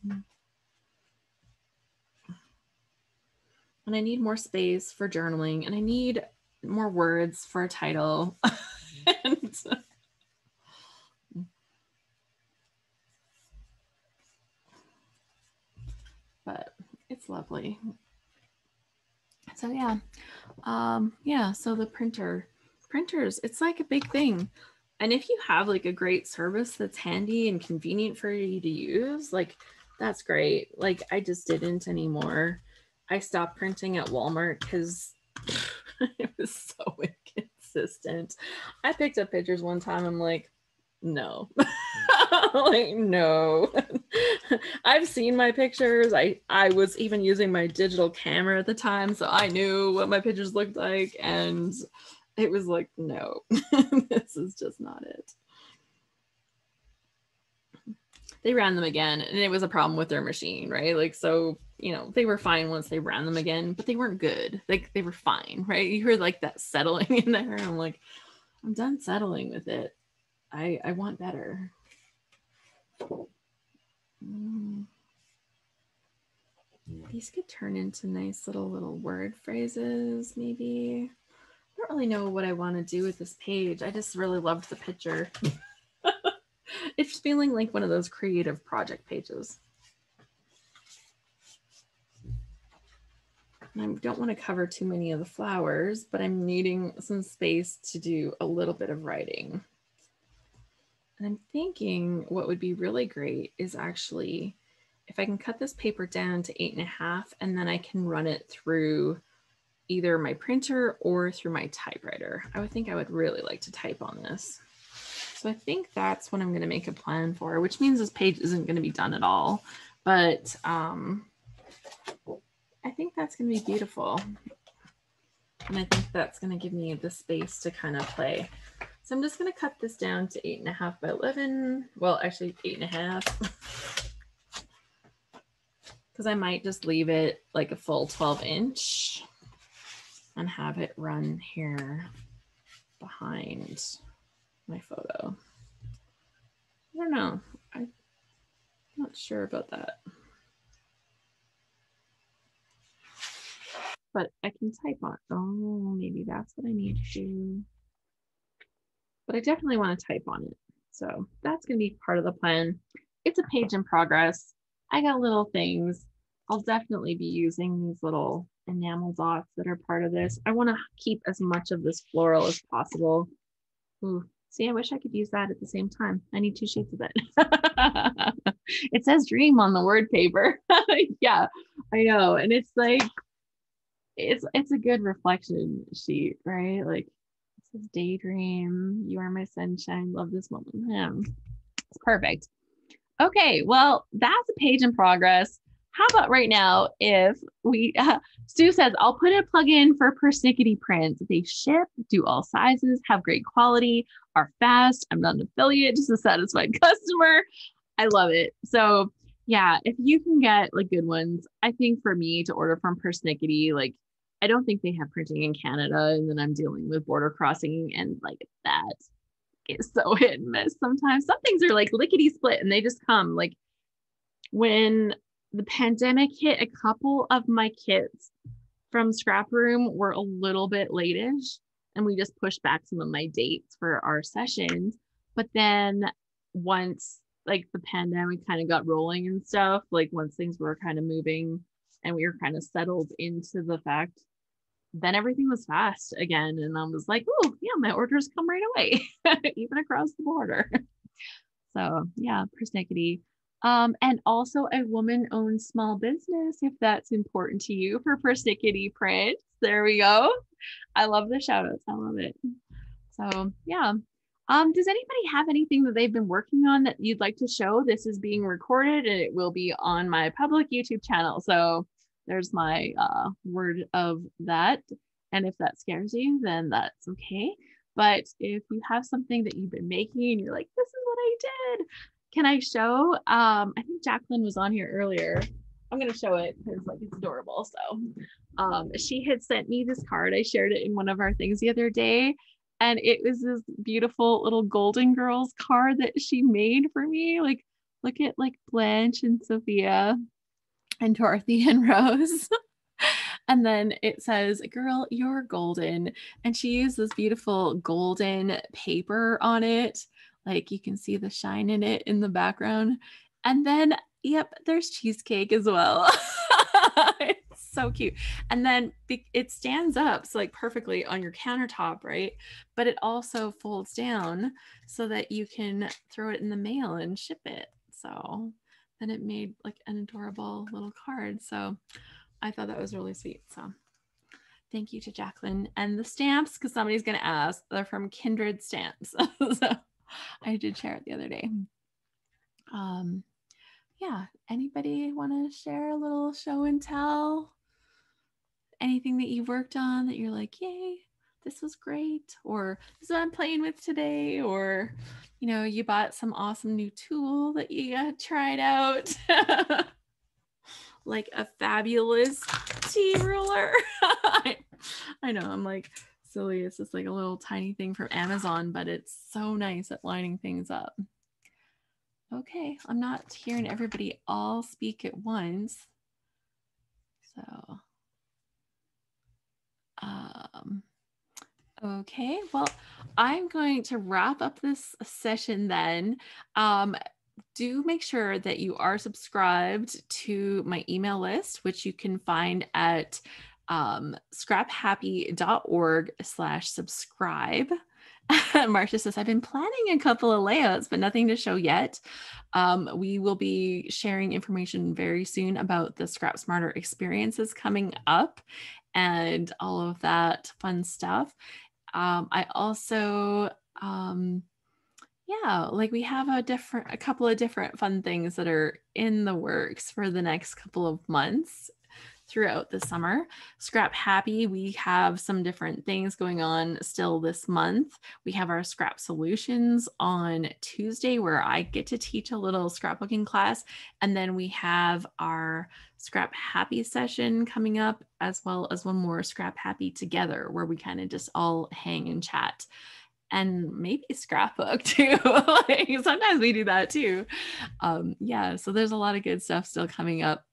And I need more space for journaling, and I need more words for a title. And, but it's lovely. So yeah, yeah. So the printers, it's like a big thing. And if you have like a great service that's handy and convenient for you to use, like that's great. Like I just didn't anymore. I stopped printing at Walmart because it was so inconsistent. I picked up pictures one time. I'm like, no, like, no. I've seen my pictures. I was even using my digital camera at the time, so I knew what my pictures looked like. And it was like, no, this is just not it. They ran them again, and it was a problem with their machine, right? Like, so, you know, they were fine once they ran them again, but they weren't good. Like, they were fine, right? You heard like that settling in there. I'm like, I'm done settling with it. I want better. These could turn into nice little word phrases, maybe. I don't really know what I want to do with this page. I just really loved the picture. It's feeling like one of those creative project pages. And I don't want to cover too many of the flowers, but I'm needing some space to do a little bit of writing. And I'm thinking what would be really great is actually if I can cut this paper down to 8.5, and then I can run it through either my printer or through my typewriter. I would think I would really like to type on this. So I think that's what I'm going to make a plan for, which means this page isn't going to be done at all. But I think that's going to be beautiful. And I think that's going to give me the space to kind of play. So I'm just going to cut this down to 8.5 by 11. Well, actually 8.5. Because I might just leave it like a full 12-inch and have it run here behind my photo. I don't know. I'm not sure about that. But I can type on. Oh, maybe that's what I need to do. But I definitely want to type on it. So that's going to be part of the plan. It's a page in progress. I got little things. I'll definitely be using these little enamel dots that are part of this. I want to keep as much of this floral as possible. Ooh, see, I wish I could use that at the same time. I need 2 sheets of it. It says dream on the word paper. Yeah, I know. And it's like, it's a good reflection sheet, right? Like it says daydream, you are my sunshine, love this moment. Yeah, it's perfect. Okay, well, that's a page in progress. How about right now if we, Stu says, I'll put a plug-in for persnickety prints. They ship, do all sizes, have great quality, are fast. I'm not an affiliate, just a satisfied customer. I love it. So yeah, if you can get like good ones, I think for me to order from persnickety, like I don't think they have printing in Canada, and then I'm dealing with border crossing, and like that is so hit and miss sometimes. Some things are like lickety split and they just come. Like when the pandemic hit, a couple of my kits from ScrapRoom were a little bit late-ish, and we just pushed back some of my dates for our sessions. But then once like the pandemic kind of got rolling and stuff, like once things were kind of moving and we were kind of settled into the fact, then everything was fast again. And I was like, oh yeah, my orders come right away, even across the border. So yeah, persnickety. And also a woman-owned small business, if that's important to you, for persnickety prints. There we go. I love the shout outs. I love it. So yeah. Does anybody have anything that they've been working on that you'd like to show? This is being recorded and it will be on my public YouTube channel. So there's my word of that. And if that scares you, then that's okay. But if you have something that you've been making and you're like, this is what I did, can I show? I think Jacqueline was on here earlier. I'm going to show it because like it's adorable. So she had sent me this card. I shared it in one of our things the other day. And it was this beautiful little Golden Girls card that she made for me. Like, look at like Blanche and Sophia and Dorothy and Rose. And then it says, girl, you're golden. And she used this beautiful golden paper on it. Like you can see the shine in it in the background. And then, yep, there's cheesecake as well. It's so cute. And then it stands up so like perfectly on your countertop, right? But it also folds down so that you can throw it in the mail and ship it. So then it made like an adorable little card. So I thought that was really sweet. So thank you to Jacqueline. And the stamps, because somebody's going to ask, they're from Kindred Stamps. So I did share it the other day. Yeah, anybody want to share a little show and tell? Anything that you've worked on that you're like, yay, this was great, or this is what I'm playing with today, or you know, you bought some awesome new tool that you tried out. Like a fabulous tea ruler. I know, I'm like silly. It's just like a little tiny thing from Amazon, but it's so nice at lining things up. Okay, I'm not hearing everybody all speak at once. So, okay, well, I'm going to wrap up this session then. Do make sure that you are subscribed to my email list, which you can find at scraphappy.org/subscribe. Marcia says, I've been planning a couple of layouts, but nothing to show yet. We will be sharing information very soon about the Scrap Smarter experiences coming up and all of that fun stuff. I also, yeah, like we have a couple of different fun things that are in the works for the next couple of months. throughout the summer. ScrapHappy, we have some different things going on still this month. We have our Scrap Solutions on Tuesday, where I get to teach a little scrapbooking class. And then we have our ScrapHappy session coming up, as well as one more ScrapHappy together, where we kind of just all hang and chat. And maybe scrapbook too. Like, sometimes we do that too. Yeah, so there's a lot of good stuff still coming up.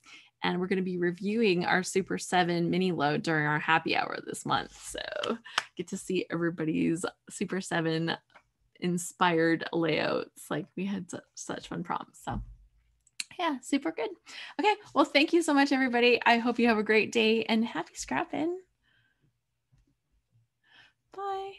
And we're going to be reviewing our Super 7 mini load during our happy hour this month. So get to see everybody's Super 7 inspired layouts. Like, we had such fun prompts. So yeah, super good. Okay, well, thank you so much, everybody. I hope you have a great day and happy scrapping. Bye.